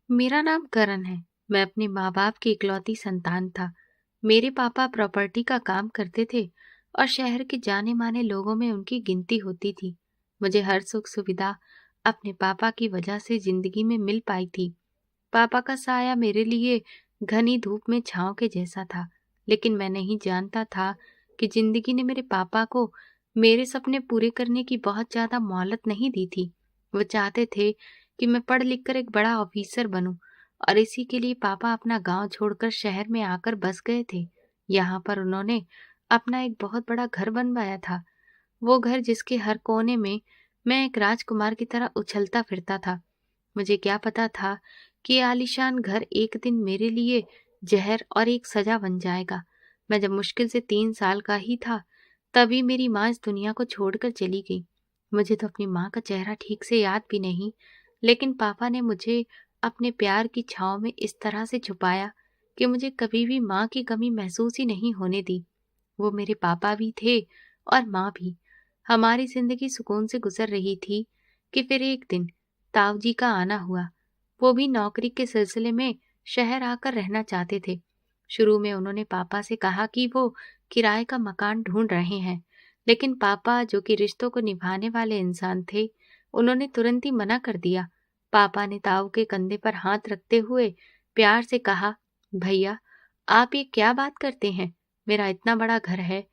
मेरा नाम करण है। मैं अपने माँ-बाप की इकलौती संतान था। मेरे पापा प्रॉपर्टी का काम करते थे और शहर के जाने-माने लोगों में उनकी गिनती होती थी। मुझे हर सुख-सुविधा अपने पापा की वजह से जिंदगी में मिल पाई थी। पापा का साया मेरे लिए घनी धूप में छाँव के जैसा था, लेकिन मैं नहीं जानता था कि जिंदगी ने मेरे पापा को मेरे सपने पूरे करने की बहुत ज्यादा मोहलत नहीं दी थी। वो चाहते थे कि मैं पढ़ लिख कर एक बड़ा ऑफिसर बनूं और इसी के लिए पापा अपना गांव छोड़कर शहर में आकर बस गए थे। यहाँ पर उन्होंने अपना एक बहुत बड़ा घर बनवाया था। वो घर जिसके हर कोने में मैं एक राजकुमार की तरह उछलता फिरता था। मुझे क्या पता था कि ये आलीशान घर एक दिन मेरे लिए जहर और एक सजा बन जाएगा। मैं जब मुश्किल से 3 साल का ही था, तभी मेरी माँ इस दुनिया को छोड़कर चली गई। मुझे तो अपनी माँ का चेहरा ठीक से याद भी नहीं, लेकिन पापा ने मुझे अपने प्यार की छाँव में इस तरह से छुपाया कि मुझे कभी भी माँ की कमी महसूस ही नहीं होने दी। वो मेरे पापा भी थे और माँ भी। हमारी जिंदगी सुकून से गुजर रही थी कि फिर एक दिन ताऊ जी का आना हुआ। वो भी नौकरी के सिलसिले में शहर आकर रहना चाहते थे। शुरू में उन्होंने पापा से कहा कि वो किराए का मकान ढूंढ रहे हैं, लेकिन पापा जो कि रिश्तों को निभाने वाले इंसान थे, उन्होंने तुरंत ही मना कर दिया। पापा ने ताऊ के कंधे पर हाथ रखते हुए प्यार से कहा, भैया, आप ये क्या बात करते हैं? मेरा इतना बड़ा घर है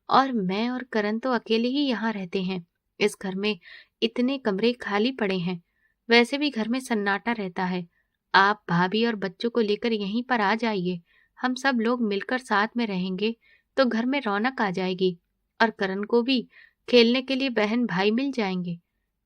और मैं और करण तो अकेले ही यहाँ रहते हैं। इस घर में इतने कमरे खाली पड़े हैं। वैसे भी घर में सन्नाटा रहता है। आप भाभी और बच्चों को लेकर यहीं पर आ जाइए। हम सब लोग मिलकर साथ में रहेंगे तो घर में रौनक आ जाएगी और करण को भी खेलने के लिए बहन भाई मिल जाएंगे।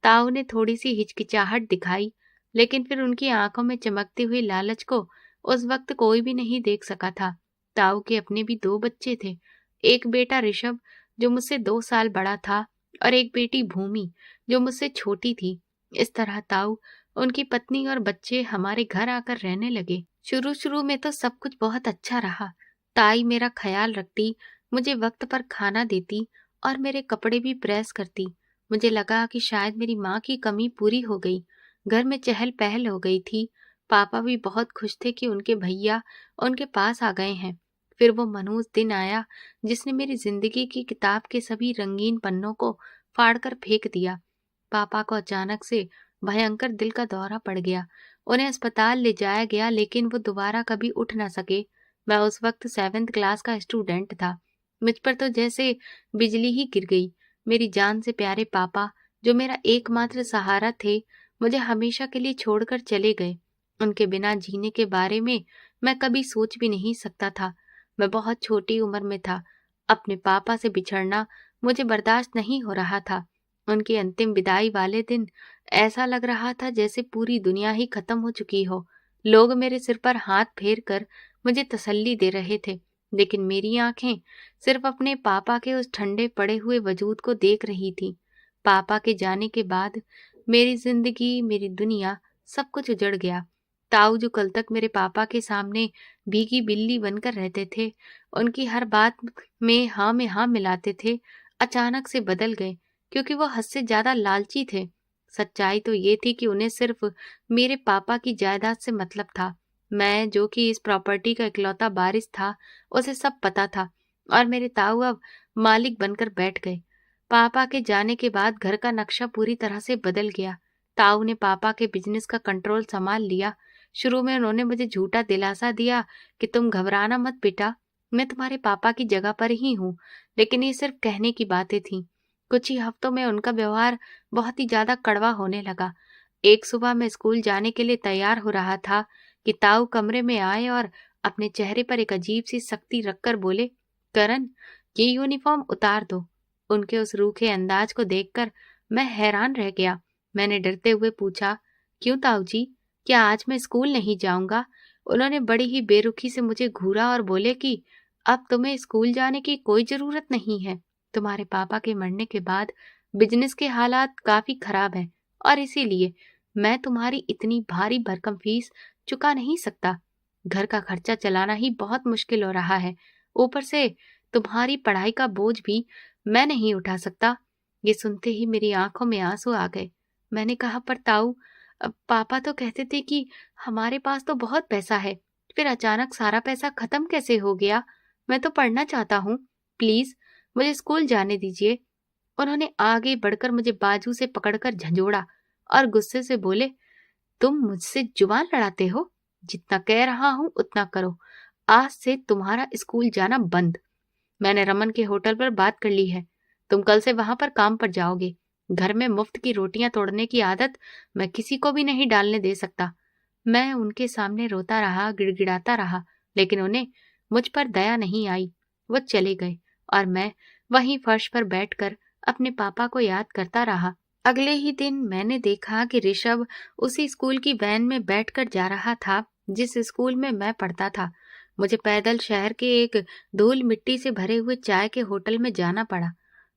ताऊ ने थोड़ी सी हिचकिचाहट दिखाई, लेकिन फिर उनकी आंखों में चमकती हुई लालच को उस वक्त कोई भी नहीं देख सका था। ताऊ के अपने भी 2 बच्चे थे। एक बेटा ऋषभ जो मुझसे 2 साल बड़ा था और एक बेटी भूमि जो मुझसे छोटी थी। इस तरह ताऊ, उनकी पत्नी और बच्चे हमारे घर आकर रहने लगे। शुरू शुरू में तो सब कुछ बहुत अच्छा रहा। ताई मेरा ख्याल रखती, मुझे वक्त पर खाना देती और मेरे कपड़े भी प्रेस करती। मुझे लगा कि शायद मेरी माँ की कमी पूरी हो गई। घर में चहल पहल हो गई थी। पापा भी बहुत खुश थे कि उनके भैया उनके पास आ गए हैं। फिर वो मनहूस दिन आया जिसने मेरी जिंदगी की किताब के सभी रंगीन पन्नों को फाड़कर फेंक दिया। पापा को अचानक से भयंकर दिल का दौरा पड़ गया। उन्हें अस्पताल ले जाया गया, लेकिन वो दोबारा कभी उठ ना सके। मैं उस वक्त 7th क्लास का स्टूडेंट था। मुझ पर तो जैसे बिजली ही गिर गई। मेरी जान से प्यारे पापा, जो मेरा एकमात्र सहारा थे, मुझे हमेशा के लिए छोड़कर चले गए। उनके बिना जीने के बारे में मैं कभी सोच भी नहीं सकता था। मैं बहुत छोटी उम्र में था। अपने पापा से बिछड़ना मुझे बर्दाश्त नहीं हो रहा था। उनकी अंतिम विदाई वाले दिन ऐसा लग रहा था जैसे पूरी दुनिया ही खत्म हो चुकी हो। लोग मेरे सिर पर हाथ फेर कर मुझे तसल्ली दे रहे थे, लेकिन मेरी आंखें सिर्फ अपने पापा के उस ठंडे पड़े हुए वजूद को देख रही थी। पापा के जाने के बाद मेरी जिंदगी, मेरी दुनिया, सब कुछ उजड़ गया। ताऊ जो कल तक मेरे पापा के सामने भीगी बिल्ली बनकर रहते थे, उनकी हर बात में हाँ मिलाते थे, अचानक से बदल गए, क्योंकि वो हद से ज्यादा लालची थे। सच्चाई तो ये थी कि उन्हें सिर्फ मेरे पापा की जायदाद से मतलब था। मैं, जो कि इस प्रॉपर्टी का इकलौता वारिस था, उसे सब पता था और मेरे ताऊ अब मालिक बनकर बैठ गए। पापा के जाने के बाद घर का नक्शा पूरी तरह से बदल गया। ताऊ ने पापा के बिजनेस का कंट्रोल संभाल लिया। शुरू में उन्होंने मुझे झूठा दिलासा दिया कि तुम घबराना मत बेटा, मैं तुम्हारे पापा की जगह पर ही हूँ, लेकिन ये सिर्फ कहने की बातें थीं। कुछ ही हफ्तों में उनका व्यवहार बहुत ही ज्यादा कड़वा होने लगा। एक सुबह मैं स्कूल जाने के लिए तैयार हो रहा था कि ताऊ कमरे में आए और अपने चेहरे पर एक अजीब सी सख्ती रखकर बोले, करण, ये यूनिफॉर्म उतार दो। उनके उस रूखे अंदाज को देखकर मैं हैरान रह गया। मैंने डरते हुए पूछा, क्यों ताऊ जी, क्या आज मैं स्कूल नहीं जाऊंगा? उन्होंने बड़ी ही बेरुखी से मुझे घूरा और बोले कि अब तुम्हें स्कूल जाने की कोई जरूरत नहीं है। तुम्हारे पापा के मरने के बाद बिजनेस के हालात काफी खराब हैं और इसीलिए मैं तुम्हारी इतनी भारी भरकम फीस चुका नहीं सकता। घर का खर्चा चलाना ही बहुत मुश्किल हो रहा है। ऊपर से तुम्हारी पढ़ाई का बोझ भी मैं नहीं उठा सकता। ये सुनते ही मेरी आंखों में आंसू आ गए। मैंने कहा, पर ताऊ, पापा तो कहते थे कि हमारे पास तो बहुत पैसा है, फिर अचानक सारा पैसा खत्म कैसे हो गया? मैं तो पढ़ना चाहता हूँ, प्लीज मुझे स्कूल जाने दीजिए। उन्होंने आगे बढ़कर मुझे बाजू से पकड़कर झंझोड़ा और गुस्से से बोले, तुम मुझसे जुबान लड़ाते हो? जितना कह रहा हूं उतना करो। आज से तुम्हारा स्कूल जाना बंद। मैंने रमन के होटल पर बात कर ली है। तुम कल से वहां पर काम पर जाओगे। घर में मुफ्त की रोटियां तोड़ने की आदत मैं किसी को भी नहीं डालने दे सकता। मैं उनके सामने रोता रहा, गिड़गिड़ाता रहा, लेकिन उन्हें मुझ पर दया नहीं आई। वो चले गए और मैं वहीं फर्श पर बैठकर अपने पापा को याद करता रहा। अगले ही दिन मैंने देखा कि ऋषभ उसी स्कूल की वैन में बैठकर जा रहा था जिस स्कूल में मैं पढ़ता था। मुझे पैदल शहर के एक धूल मिट्टी से भरे हुए चाय के होटल में जाना पड़ा।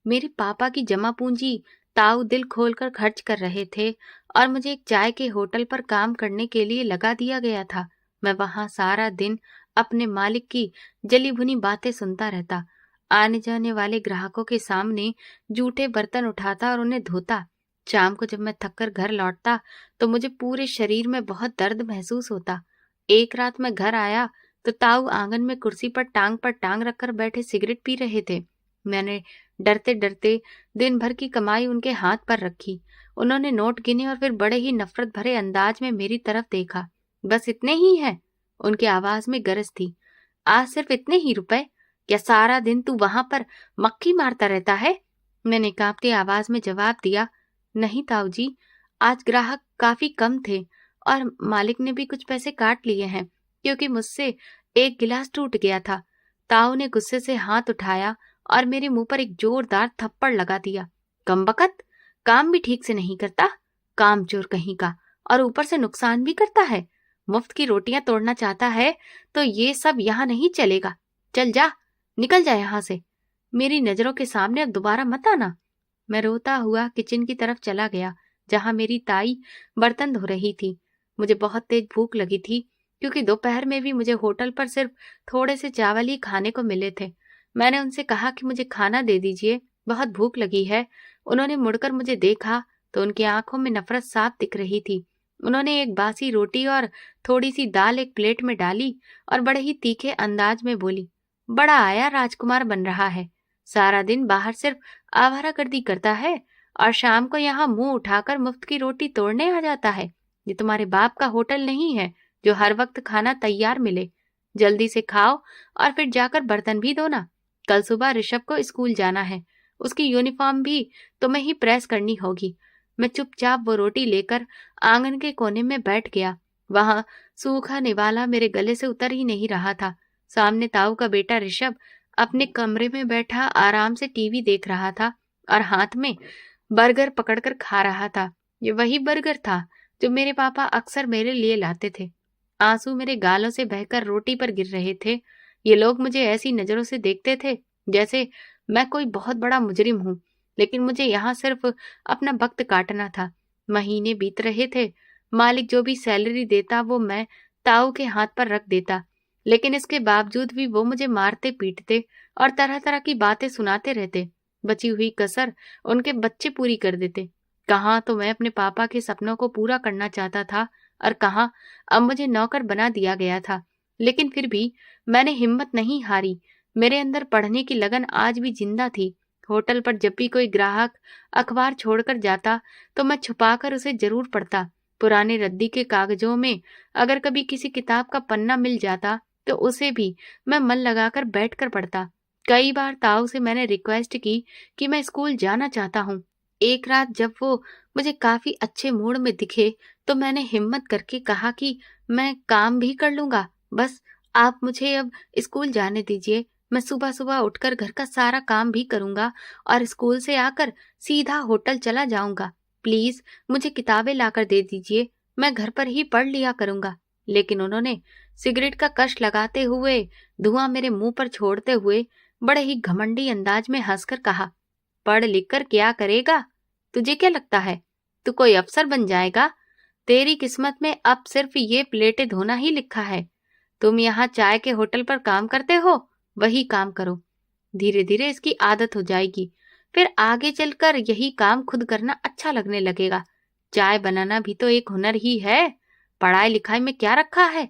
मेरे पापा की जमा पूंजी ताऊ दिल खोलकर खर्च कर रहे थे और मुझे एक चाय के होटल पर काम करने के लिए लगा दिया गया था। मैं वहां सारा दिन अपने मालिक की जली भुनी बातें सुनता रहता, आने जाने वाले ग्राहकों के सामने जूठे बर्तन उठाता और उन्हें धोता। शाम को जब मैं थककर घर लौटता तो मुझे पूरे शरीर में बहुत दर्द महसूस होता। एक रात मैं घर आया तो ताऊ आंगन में कुर्सी पर टांग रखकर बैठे सिगरेट पी रहे थे। मैंने डरते डरते दिन भर की कमाई उनके हाथ पर रखी। उन्होंने नोट गिने और फिर बड़े ही नफरत भरे अंदाज में मेरी तरफ देखा। बस इतने ही है? उनकी आवाज में गरज थी। आज सिर्फ इतने ही रुपए? क्या सारा दिन तू वहां पर मक्खी मारता रहता है? मैंने कांपती आवाज में जवाब दिया, नहीं ताऊ जी, आज ग्राहक काफी कम थे और मालिक ने भी कुछ पैसे काट लिए हैं क्योंकि मुझसे एक गिलास टूट गया था। ताऊ ने गुस्से से हाथ उठाया और मेरे मुंह पर एक जोरदार थप्पड़ लगा दिया। कमबख्त, काम भी ठीक से नहीं करता, कामचोर कहीं का, और ऊपर से नुकसान भी करता है। मुफ्त की रोटियां तोड़ना चाहता है तो ये सब यहाँ नहीं चलेगा। चल जा, निकल जा यहाँ से। मेरी नजरों के सामने अब दोबारा मत आना। मैं रोता हुआ किचन की तरफ चला गया जहां मेरी ताई बर्तन धो रही थी। मुझे बहुत तेज भूख लगी थी क्योंकि दोपहर में भी मुझे होटल पर सिर्फ थोड़े से चावल ही खाने को मिले थे। मैंने उनसे कहा कि मुझे खाना दे दीजिए, बहुत भूख लगी है। उन्होंने मुड़कर मुझे देखा तो उनकी आंखों में नफरत साफ दिख रही थी। उन्होंने एक बासी रोटी और थोड़ी सी दाल एक प्लेट में डाली और बड़े ही तीखे अंदाज में बोली, बड़ा आया राजकुमार बन रहा है, सारा दिन बाहर सिर्फ आवारागर्दी करता है और शाम को यहाँ मुंह उठाकर मुफ्त की रोटी तोड़ने आ जाता है। ये तुम्हारे बाप का होटल नहीं है जो हर वक्त खाना तैयार मिले। जल्दी से खाओ और फिर जाकर बर्तन भी धोना। कल सुबह ऋषभ को स्कूल जाना है, उसकी यूनिफॉर्म भी तुम्हें ही प्रेस करनी होगी। मैं चुपचाप वो रोटी लेकर आंगन के कोने में बैठ गया। वहां सूखा निवाला मेरे गले से उतर ही नहीं रहा था। सामने ताऊ का बेटा ऋषभ अपने कमरे में बैठा आराम से टीवी देख रहा था और हाथ में बर्गर पकड़कर खा रहा था। ये वही बर्गर था जो मेरे पापा अक्सर मेरे लिए लाते थे। आंसू मेरे गालों से बहकर रोटी पर गिर रहे थे। ये लोग मुझे ऐसी नजरों से देखते थे जैसे मैं कोई बहुत बड़ा मुजरिम हूं, लेकिन मुझे यहाँ सिर्फ अपना वक्त काटना था। महीने बीत रहे थे, मालिक जो भी सैलरी देता वो मैं ताऊ के हाथ पर रख देता, लेकिन इसके बावजूद भी वो मुझे मारते पीटते और तरह तरह की बातें सुनाते रहते। बची हुई कसर उनके बच्चे पूरी कर देते। कहाँ तो मैं अपने पापा के सपनों को पूरा करना चाहता था और कहाँ अब मुझे नौकर बना दिया गया था। लेकिन फिर भी मैंने हिम्मत नहीं हारी। मेरे अंदर पढ़ने की लगन आज भी जिंदा थी। होटल पर जब भी कोई ग्राहक अखबार छोड़कर जाता तो मैं छुपाकर उसे जरूर पढ़ता। पुराने रद्दी के कागजों में अगर कभी किसी किताब का पन्ना मिल जाता तो उसे भी मैं मन लगाकर बैठकर पढ़ता। कई बार ताऊ से मैंने रिक्वेस्ट की कि मैं स्कूल जाना चाहता हूँ। एक रात जब वो मुझे काफी अच्छे मूड में दिखे तो मैंने हिम्मत करके कहा कि मैं काम भी कर लूंगा, बस आप मुझे अब स्कूल जाने दीजिए। मैं सुबह सुबह उठकर घर का सारा काम भी करूंगा और स्कूल से आकर सीधा होटल चला जाऊंगा। प्लीज मुझे किताबें लाकर दे दीजिए, मैं घर पर ही पढ़ लिया करूंगा। लेकिन उन्होंने सिगरेट का कश लगाते हुए धुआं मेरे मुंह पर छोड़ते हुए बड़े ही घमंडी अंदाज में हंसकर कहा, पढ़ लिख कर क्या करेगा? तुझे क्या लगता है तू कोई अफसर बन जाएगा? तेरी किस्मत में अब सिर्फ ये प्लेटें धोना ही लिखा है। तुम यहाँ चाय के होटल पर काम करते हो, वही काम करो। धीरे धीरे इसकी आदत हो जाएगी, फिर आगे चलकर यही काम खुद करना अच्छा लगने लगेगा। चाय बनाना भी तो एक हुनर ही है, पढ़ाई लिखाई में क्या रखा है।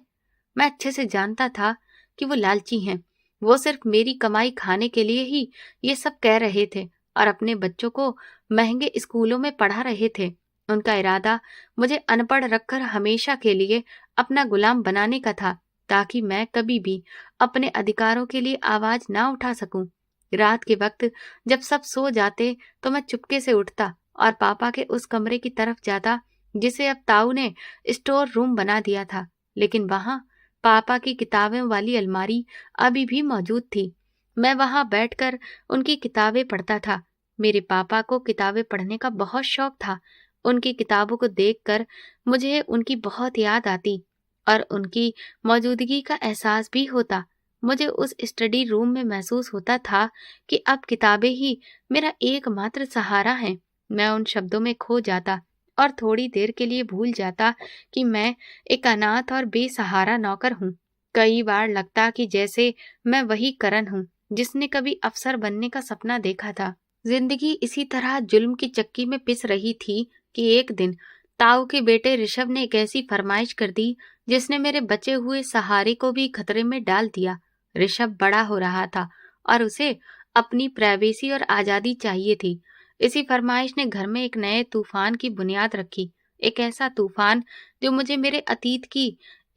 मैं अच्छे से जानता था कि वो लालची हैं। वो सिर्फ मेरी कमाई खाने के लिए ही ये सब कह रहे थे और अपने बच्चों को महंगे स्कूलों में पढ़ा रहे थे। उनका इरादा मुझे अनपढ़ रखकर हमेशा के लिए अपना गुलाम बनाने का था, ताकि मैं कभी भी अपने अधिकारों के लिए आवाज ना उठा सकूं। रात के वक्त जब सब सो जाते तो मैं चुपके से उठता और पापा के उस कमरे की तरफ जाता जिसे अब ताऊ ने स्टोर रूम बना दिया था। लेकिन वहां पापा की किताबें वाली अलमारी अभी भी मौजूद थी। मैं वहां बैठकर उनकी किताबें पढ़ता था। मेरे पापा को किताबें पढ़ने का बहुत शौक था। उनकी किताबों को देखकर मुझे उनकी बहुत याद आती और उनकी मौजूदगी का एहसास भी होता। मुझे उस स्टडी रूम में महसूस होता था कि अब किताबें ही मेरा एकमात्र सहारा हैं। मैं उन शब्दों में खो जाता और थोड़ी देर के लिए भूल जाता कि मैं एक अनाथ और बेसहारा नौकर हूँ। कई बार लगता कि जैसे मैं वही करण हूँ जिसने कभी अफसर बनने का सपना देखा था। जिंदगी इसी तरह जुल्म की चक्की में पिस रही थी कि एक दिन ताऊ के बेटे ऋषभ ने एक ऐसी फरमाइश कर दी जिसने मेरे बचे हुए सहारे को भी खतरे में डाल दिया। ऋषभ बड़ा हो रहा था और उसे अपनी प्राइवेसी और आजादी चाहिए थी। इसी फरमाइश ने घर में एक नए तूफान की बुनियाद रखी, एक ऐसा तूफान जो मुझे मेरे अतीत की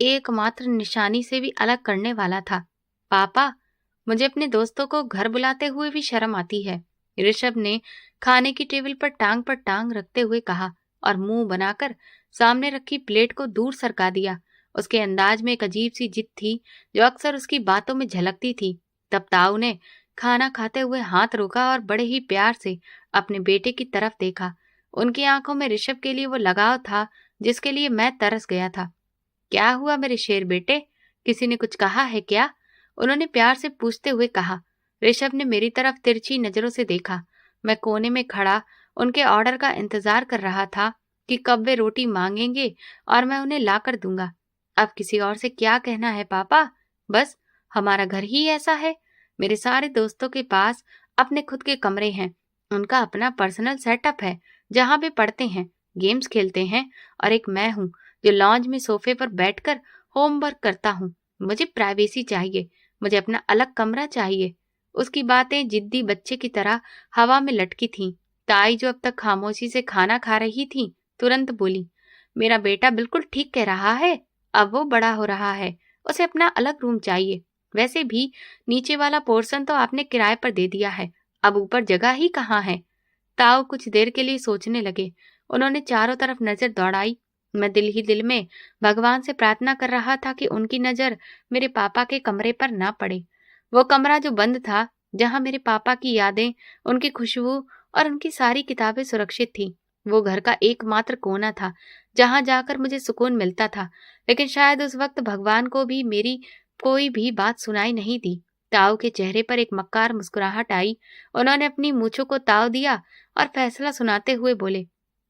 एकमात्र निशानी से भी अलग करने वाला था। पापा, मुझे अपने दोस्तों को घर बुलाते हुए भी शर्म आती है, ऋषभ ने खाने की टेबल पर टांग रखते हुए कहा और मुंह बनाकर सामने रखी प्लेट को दूर सरका दिया। उसके अंदाज में एक अजीब सी जिद थी जो अक्सर उसकी बातों में झलकती थी। तब ताऊ ने खाना खाते हुए हाथ रोका और बड़े ही प्यार से अपने बेटे की तरफ देखा। उनकी आंखों में ऋषभ के लिए वो लगाव था जिसके लिए मैं तरस गया था। क्या हुआ मेरे शेर बेटे, किसी ने कुछ कहा है क्या? उन्होंने प्यार से पूछते हुए कहा। ऋषभ ने मेरी तरफ तिरछी नजरों से देखा। मैं कोने में खड़ा उनके ऑर्डर का इंतजार कर रहा था कि कब वे रोटी मांगेंगे और मैं उन्हें ला कर दूंगा। अब किसी और से क्या कहना है पापा, बस हमारा घर ही ऐसा है। मेरे सारे दोस्तों के पास अपने खुद के कमरे हैं, उनका अपना पर्सनल सेटअप है जहां वे पढ़ते हैं, गेम्स खेलते हैं और एक मैं हूँ जो लॉन्ज में सोफे पर बैठकर होमवर्क करता हूँ। मुझे प्राइवेसी चाहिए, मुझे अपना अलग कमरा चाहिए। उसकी बातें जिद्दी बच्चे की तरह हवा में लटकी थीं। ताई जो अब तक खामोशी से खाना खा रही थी तुरंत बोली, मेरा बेटा बिल्कुल ठीक कह रहा है, अब वो बड़ा हो रहा है, उसे अपना अलग रूम चाहिए। वैसे भी नीचे वाला पोर्शन तो आपने किराए पर दे दिया है, अब ऊपर जगह ही कहाँ है। ताऊ कुछ देर के लिए सोचने लगे। उन्होंने चारों तरफ नजर दौड़ाई। मैं दिल ही दिल में भगवान से प्रार्थना कर रहा था कि उनकी नजर मेरे पापा के कमरे पर ना पड़े। वो कमरा जो बंद था, जहां मेरे पापा की यादें, उनकी खुशबू और उनकी सारी किताबें सुरक्षित थीं। वो घर का एकमात्र कोना था जहां जाकर मुझे सुकून मिलता था। लेकिन शायद उस वक्त भगवान को भी मेरी कोई भी बात सुनाई नहीं दी। ताऊ के चेहरे पर एक मक्कार मुस्कुराहट आई। उन्होंने अपनी मूंछों को ताव दिया और फैसला सुनाते हुए बोले,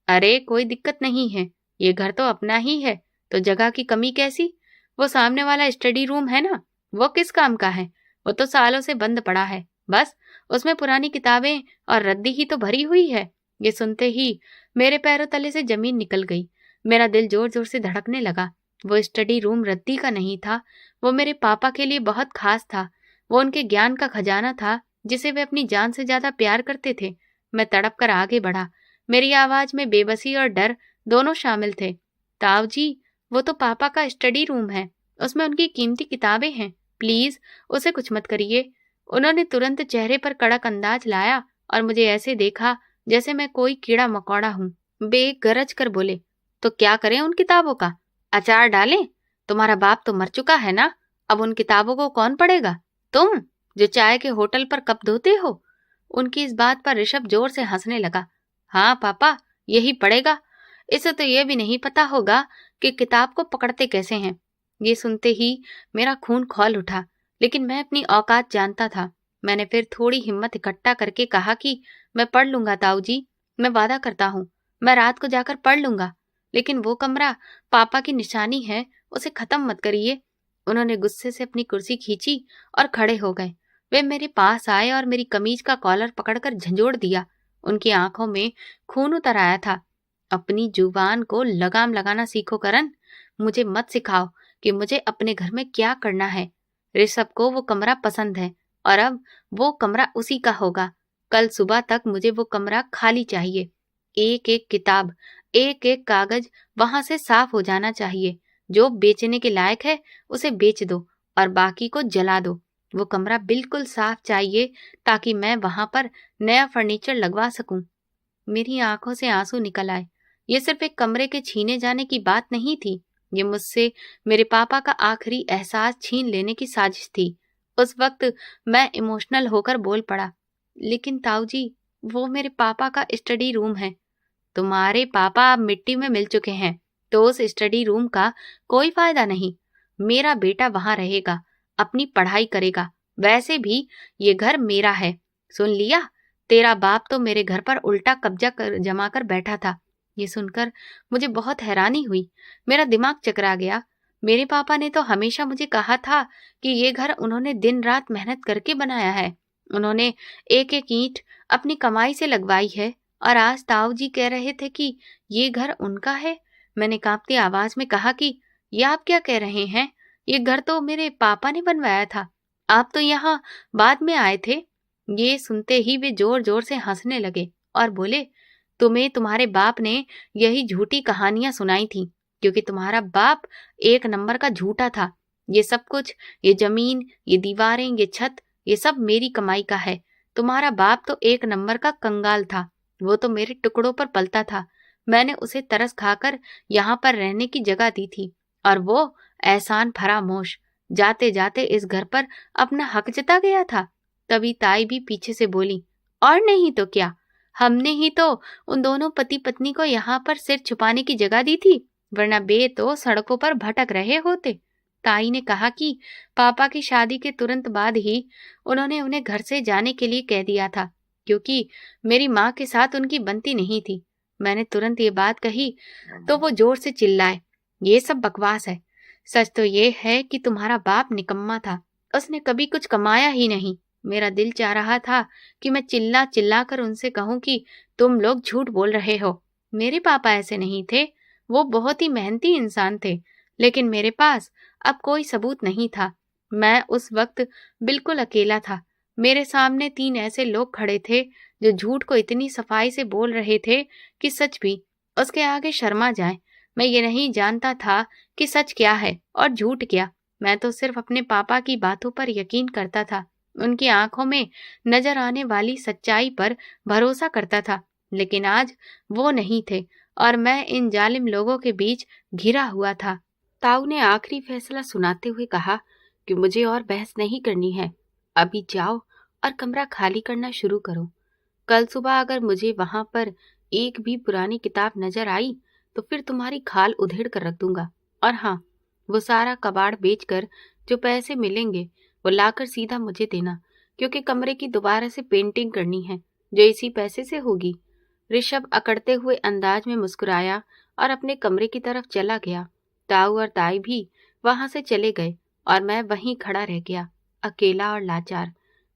अरे कोई दिक्कत नहीं है, ये घर तो अपना ही है, तो जगह की कमी कैसी? वो सामने वाला स्टडी रूम है ना, वो किस काम का है? वो तो सालों से बंद पड़ा है, बस उसमें पुरानी किताबें और रद्दी ही तो भरी हुई है। ये सुनते ही मेरे पैरों तले से जमीन निकल गई। मेरा दिल जोर जोर से धड़कने लगा। वो स्टडी रूम रद्दी का नहीं था, वो मेरे पापा के लिए बहुत खास था। वो उनके ज्ञान का खजाना था जिसे वे अपनी जान से ज्यादा प्यार करते थे। मैं तड़प कर आगे बढ़ा। मेरी आवाज में बेबसी और डर दोनों शामिल थे। ताऊ जी, वो तो पापा का स्टडी रूम है, उसमें उनकी कीमती किताबें हैं, प्लीज उसे कुछ मत करिए। उन्होंने तुरंत चेहरे पर कड़क अंदाज लाया और मुझे ऐसे देखा जैसे मैं कोई कीड़ा मकोड़ा हूँ। बेगरज कर बोले, तो क्या करें उन किताबों का? अचार डालें? तुम्हारा बाप तो मर चुका है ना, अब उन किताबों को कौन पढ़ेगा? तुम जो चाय के होटल पर कप धोते हो। उनकी इस बात पर ऋषभ जोर से हंसने लगा। हाँ पापा, यही पड़ेगा। इसे तो यह भी नहीं पता होगा कि किताब को पकड़ते कैसे हैं। ये सुनते ही मेरा खून खौल उठा, लेकिन मैं अपनी औकात जानता था। मैंने फिर थोड़ी हिम्मत इकट्ठा करके कहा कि मैं पढ़ लूंगा ताऊ जी, मैं वादा करता हूँ, मैं रात को जाकर पढ़ लूंगा। लेकिन वो कमरा पापा की निशानी है, उसे खत्म मत करिए। उन्होंने गुस्से से अपनी कुर्सी खींची और खड़े हो गए। वे मेरे पास आए और मेरी कमीज का कॉलर पकड़कर झंझोड़ दिया। उनकी आंखों में खून उतर आया था अपनी जुबान को लगाम लगाना सीखो करण। मुझे मत सिखाओ कि मुझे अपने घर में क्या करना है। ऋषभ को वो कमरा पसंद है और अब वो कमरा उसी का होगा। कल सुबह तक मुझे वो कमरा खाली चाहिए। एक एक किताब, एक एक कागज वहां से साफ हो जाना चाहिए। जो बेचने के लायक है उसे बेच दो और बाकी को जला दो। वो कमरा बिल्कुल साफ चाहिए ताकि मैं वहां पर नया फर्नीचर लगवा सकूं। मेरी आंखों से आंसू निकल आए। ये सिर्फ एक कमरे के छीने जाने की बात नहीं थी। ये मुझसे मेरे पापा का आखिरी एहसास छीन लेने की साजिश थी। उस वक्त मैं इमोशनल होकर बोल पड़ा, लेकिन ताऊ जी, वो मेरे पापा का स्टडी रूम है। तुम्हारे पापा अब मिट्टी में मिल चुके हैं, तो उस स्टडी रूम का कोई फायदा नहीं। मेरा बेटा वहां रहेगा, अपनी पढ़ाई करेगा। वैसे भी ये घर मेरा है। सुन लिया? तेरा बाप तो मेरे घर पर उल्टा कब्जा जमा कर बैठा था। ये सुनकर मुझे बहुत हैरानी हुई। मेरा दिमाग चकरा गया। मेरे पापा ने तो हमेशा मुझे कहा था कि ये घर उन्होंने दिन रात मेहनत करके बनाया है। उन्होंने एक एक ईंट अपनी कमाई से लगवाई है और आज ताऊ जी कह रहे थे कि ये घर उनका है। मैंने कांपती आवाज में कहा कि ये आप क्या कह रहे हैं? ये घर तो मेरे पापा ने बनवाया था। आप तो यहाँ बाद में आए थे। ये सुनते ही वे जोर जोर से हंसने लगे और बोले, तुम्हें तुम्हारे बाप ने यही झूठी कहानियां सुनाई थी, क्योंकि तुम्हारा बाप एक नंबर का झूठा था। ये सब कुछ, ये जमीन, ये दीवारें, ये छत, ये सब मेरी कमाई का है। तुम्हारा बाप तो एक नंबर का कंगाल था। वो तो मेरे टुकड़ों पर पलता था। मैंने उसे तरस खाकर यहाँ पर रहने की जगह दी थी और वो एहसान फरामोश जाते जाते इस घर पर अपना हक जता गया था। तभी ताई भी पीछे से बोली, और नहीं तो क्या, हमने ही तो उन दोनों पति पत्नी को यहाँ पर सिर छुपाने की जगह दी थी, वरना बे तो सड़कों पर भटक रहे होते। ताई ने कहा कि पापा की शादी के तुरंत बाद ही उन्होंने उन्हें घर से जाने के लिए कह दिया था, क्योंकि मेरी माँ के साथ उनकी बनती नहीं थी। मैंने तुरंत ये बात कही तो वो जोर से चिल्लाए, ये सब बकवास है। सच तो ये है कि तुम्हारा बाप निकम्मा था। उसने कभी कुछ कमाया ही नहीं। मेरा दिल चाह रहा था कि मैं चिल्ला चिल्ला कर उनसे कहूं कि तुम लोग झूठ बोल रहे हो। मेरे पापा ऐसे नहीं थे। वो बहुत ही मेहनती इंसान थे। लेकिन मेरे पास अब कोई सबूत नहीं था। मैं उस वक्त बिल्कुल अकेला था। मेरे सामने 3 ऐसे लोग खड़े थे जो झूठ को इतनी सफाई से बोल रहे थे कि सच भी उसके आगे शर्मा जाए। मैं ये नहीं जानता था कि सच क्या है और झूठ क्या। मैं तो सिर्फ अपने पापा की बातों पर यकीन करता था। उनकी आंखों में नजर आने वाली सच्चाई पर भरोसा करता था। लेकिन आज वो नहीं थे और मैं इन जालिम लोगों के बीच घिरा हुआ था। ताऊ ने आखिरी फैसला सुनाते हुए कहा कि मुझे और बहस नहीं करनी है। अभी जाओ और कमरा खाली करना शुरू करो। कल सुबह अगर मुझे वहां पर एक भी पुरानी किताब नजर आई तो फिर तुम्हारी खाल उधेड़ कर रख दूंगा। और हाँ, वो सारा कबाड़ बेचकर जो पैसे मिलेंगे वो लाकर सीधा मुझे देना, क्योंकि कमरे की दोबारा से पेंटिंग करनी है जो इसी पैसे से होगी। ऋषभ अकड़ते हुए अंदाज में मुस्कुराया और अपने कमरे की तरफ चला गया। ताऊ और ताई भी वहां से चले गए और मैं वहीं खड़ा रह गया, अकेला और लाचार।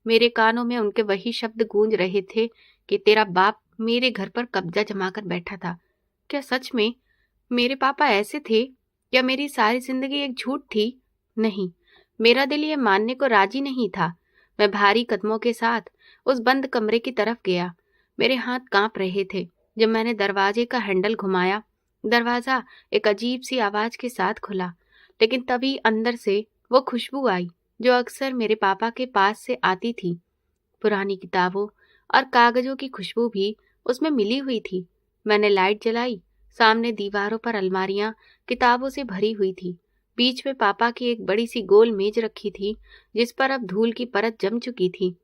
मेरे कानों में उनके वही शब्द गूंज रहे थे कि तेरा बाप मेरे घर पर कब्जा जमाकर बैठा था। क्या सच में मेरे पापा ऐसे थे या मेरी सारी जिंदगी एक झूठ थी? नहीं, मेरा दिल ये मानने को राजी नहीं था। मैं भारी कदमों के साथ उस बंद कमरे की तरफ गया। मेरे हाथ कांप रहे थे जब मैंने दरवाजे का हैंडल घुमाया। दरवाजा एक अजीब सी आवाज के साथ खुला, लेकिन तभी अंदर से वो खुशबू आई जो अक्सर मेरे पापा के पास से आती थी। पुरानी किताबों और कागजों की खुशबू भी उसमें मिली हुई थी। मैंने लाइट जलाई। सामने दीवारों पर अलमारियां किताबों से भरी हुई थी। बीच में पापा की एक बड़ी सी गोल मेज रखी थी जिस पर अब धूल की परत जम चुकी थी।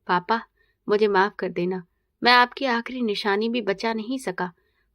पापा, मुझे माफ कर देना। मैं आपकी आखिरी निशानी भी बचा नहीं सका।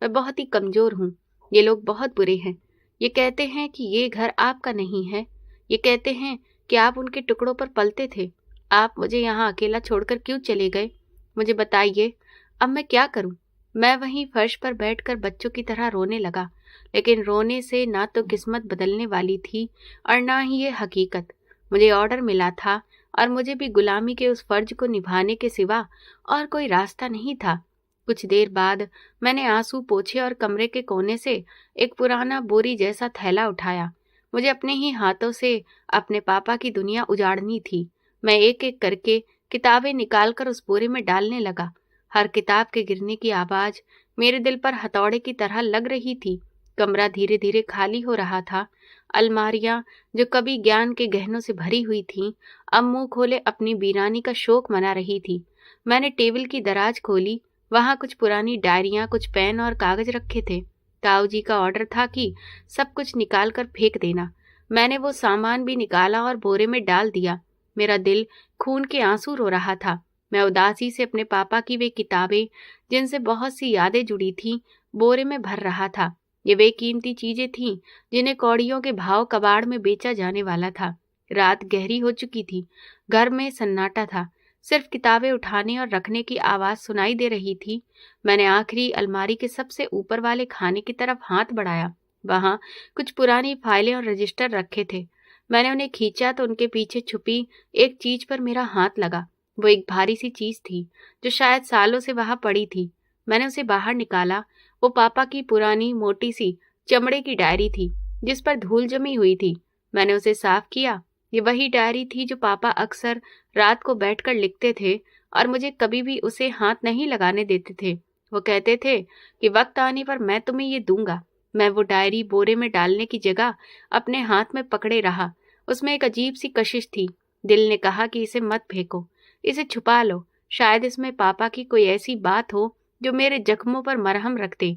मैं बहुत ही कमजोर हूँ। ये लोग बहुत बुरे हैं। ये कहते हैं कि ये घर आपका नहीं है। ये कहते हैं कि आप उनके टुकड़ों पर पलते थे। आप मुझे यहाँ अकेला छोड़कर क्यों चले गए? मुझे बताइए, अब मैं क्या करूं? मैं वहीं फर्श पर बैठकर बच्चों की तरह रोने लगा, लेकिन रोने से ना तो किस्मत बदलने वाली थी और ना ही ये हकीकत। मुझे ऑर्डर मिला था और मुझे भी गुलामी के उस फर्ज को निभाने के सिवा और कोई रास्ता नहीं था। कुछ देर बाद मैंने आंसू पोंछे और कमरे के कोने से एक पुराना बोरी जैसा थैला उठाया। मुझे अपने ही हाथों से अपने पापा की दुनिया उजाड़नी थी। मैं एक एक करके किताबें निकालकर उस बोरे में डालने लगा। हर किताब के गिरने की आवाज मेरे दिल पर हथौड़े की तरह लग रही थी। कमरा धीरे धीरे खाली हो रहा था। अलमारियां, जो कभी ज्ञान के गहनों से भरी हुई थीं, अब मुंह खोले अपनी वीरानी का शोक मना रही थी। मैंने टेबल की दराज खोली। वहां कुछ पुरानी डायरियां, कुछ पेन और कागज रखे थे। ताऊ जी का ऑर्डर था कि सब कुछ निकाल कर फेंक देना। मैंने वो सामान भी निकाला और बोरे में डाल दिया। मेरा दिल खून के आंसू रो रहा था। मैं उदासी से अपने पापा की वे किताबें, जिनसे बहुत सी यादें जुड़ी थीं, बोरे में भर रहा था। ये वे कीमती चीजें थीं जिन्हें कौड़ियों के भाव कबाड़ में बेचा जाने वाला था। रात गहरी हो चुकी थी। घर में सन्नाटा था। सिर्फ किताबें उठाने और रखने की आवाज सुनाई दे रही थी। मैंने आखिरी अलमारी के सबसे ऊपर वाले खाने की तरफ हाथ बढ़ाया। वहां कुछ पुरानी फाइलें और रजिस्टर रखे थे। मैंने उन्हें खींचा तो उनके पीछे छुपी एक चीज पर मेरा हाथ लगा। वो एक भारी सी चीज थी जो शायद सालों से वहां पड़ी थी। मैंने उसे बाहर निकाला। वो पापा की पुरानी मोटी सी चमड़े की डायरी थी जिस पर धूल जमी हुई थी। मैंने उसे साफ किया। ये वही डायरी थी जो पापा अक्सर रात को बैठकर लिखते थे और मुझे कभी भी उसे हाथ नहीं लगाने देते थे। वो कहते थे कि वक्त आने पर मैं तुम्हें ये दूंगा। मैं वो डायरी बोरे में डालने की जगह अपने हाथ में पकड़े रहा। उसमें एक अजीब सी कशिश थी। दिल ने कहा कि इसे मत फेंको, इसे छुपा लो। शायद इसमें पापा की कोई ऐसी बात हो जो मेरे जख्मों पर मरहम रख दे।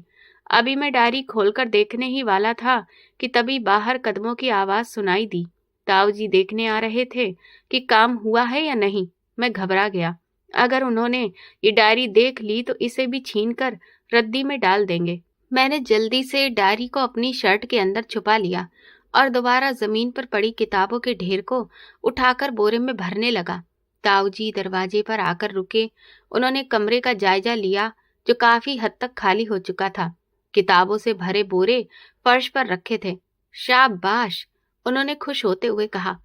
अभी मैं डायरी खोलकर देखने ही वाला था कि तभी बाहर कदमों की आवाज सुनाई दी। ताऊ जी देखने आ रहे थे कि काम हुआ है या नहीं। मैं घबरा गया। अगर उन्होंने ये डायरी देख ली तो इसे भी छीनकर रद्दी में डाल देंगे। मैंने जल्दी से डायरी को अपनी शर्ट के अंदर छुपा लिया और दोबारा जमीन पर पड़ी किताबों के ढेर को उठाकर बोरे में भरने लगा। ताऊ जी दरवाजे पर आकर रुके। उन्होंने कमरे का जायजा लिया जो काफी हद तक खाली हो चुका था। किताबों से भरे बोरे फर्श पर रखे थे। शाबाश, उन्होंने खुश होते हुए कहा।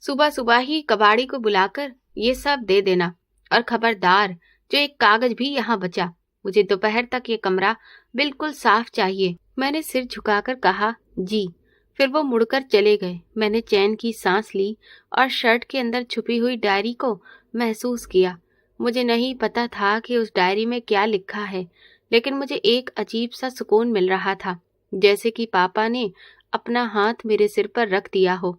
सुबह सुबह ही कबाड़ी को बुलाकर ये सब दे देना, और खबरदार जो एक कागज भी यहाँ बचा। मुझे दोपहर तक ये कमरा बिल्कुल साफ चाहिए। मैंने सिर झुकाकर कहा, जी। फिर वो मुड़कर चले गए। मैंने चैन की सांस ली और शर्ट के अंदर छुपी हुई डायरी को महसूस किया। मुझे नहीं पता था कि उस डायरी में क्या लिखा है, लेकिन मुझे एक अजीब सा सुकून मिल रहा था, जैसे कि पापा ने अपना हाथ मेरे सिर पर रख दिया हो।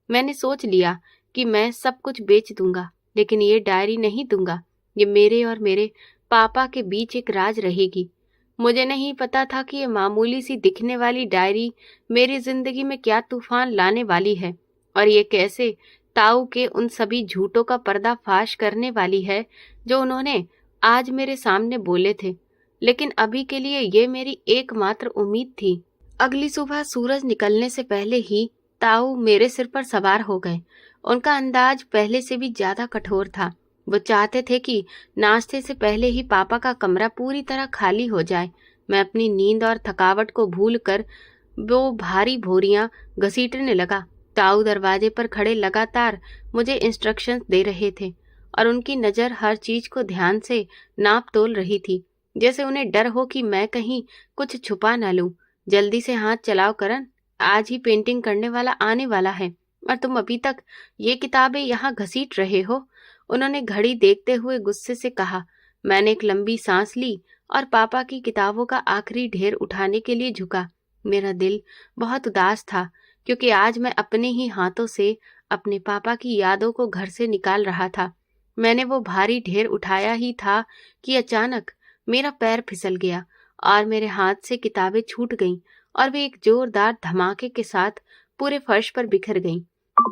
मैंने सोच लिया कि मैं सब कुछ बेच दूंगा, लेकिन ये डायरी नहीं दूंगा। ये मेरे और मेरे पापा के बीच एक राज रहेगी। मुझे नहीं पता था कि ये मामूली सी दिखने वाली डायरी मेरी जिंदगी में क्या तूफान लाने वाली है, और ये कैसे ताऊ के उन सभी झूठों का पर्दाफाश करने वाली है जो उन्होंने आज मेरे सामने बोले थे। लेकिन अभी के लिए ये मेरी एकमात्र उम्मीद थी। अगली सुबह सूरज निकलने से पहले ही ताऊ मेरे सिर पर सवार हो गए। उनका अंदाज पहले से भी ज्यादा कठोर था। वो चाहते थे कि नाश्ते से पहले ही पापा का कमरा पूरी तरह खाली हो जाए। मैं अपनी नींद और थकावट को भूलकर वो भारी बोरियां घसीटने लगा। ताऊ दरवाजे पर खड़े लगातार मुझे इंस्ट्रक्शंस दे रहे थे और उनकी नजर हर चीज को ध्यान से नाप तोल रही थी, जैसे उन्हें डर हो कि मैं कहीं कुछ छुपा न लूं। जल्दी से हाथ चलाओ करण, आज ही पेंटिंग करने वाला आने वाला है और तुम अभी तक ये किताबें यहाँ घसीट रहे हो। उन्होंने घड़ी देखते हुए गुस्से से कहा। मैंने एक लंबी सांस ली और पापा की किताबों का आखिरी ढेर उठाने के लिए झुका। मेरा दिल बहुत उदास था क्योंकि आज मैं अपने ही हाथों से अपने पापा की यादों को घर से निकाल रहा था। मैंने वो भारी ढेर उठाया ही था कि अचानक मेरा पैर फिसल गया और मेरे हाथ से किताबें छूट गईं और वे एक जोरदार धमाके के साथ पूरे फर्श पर बिखर गईं।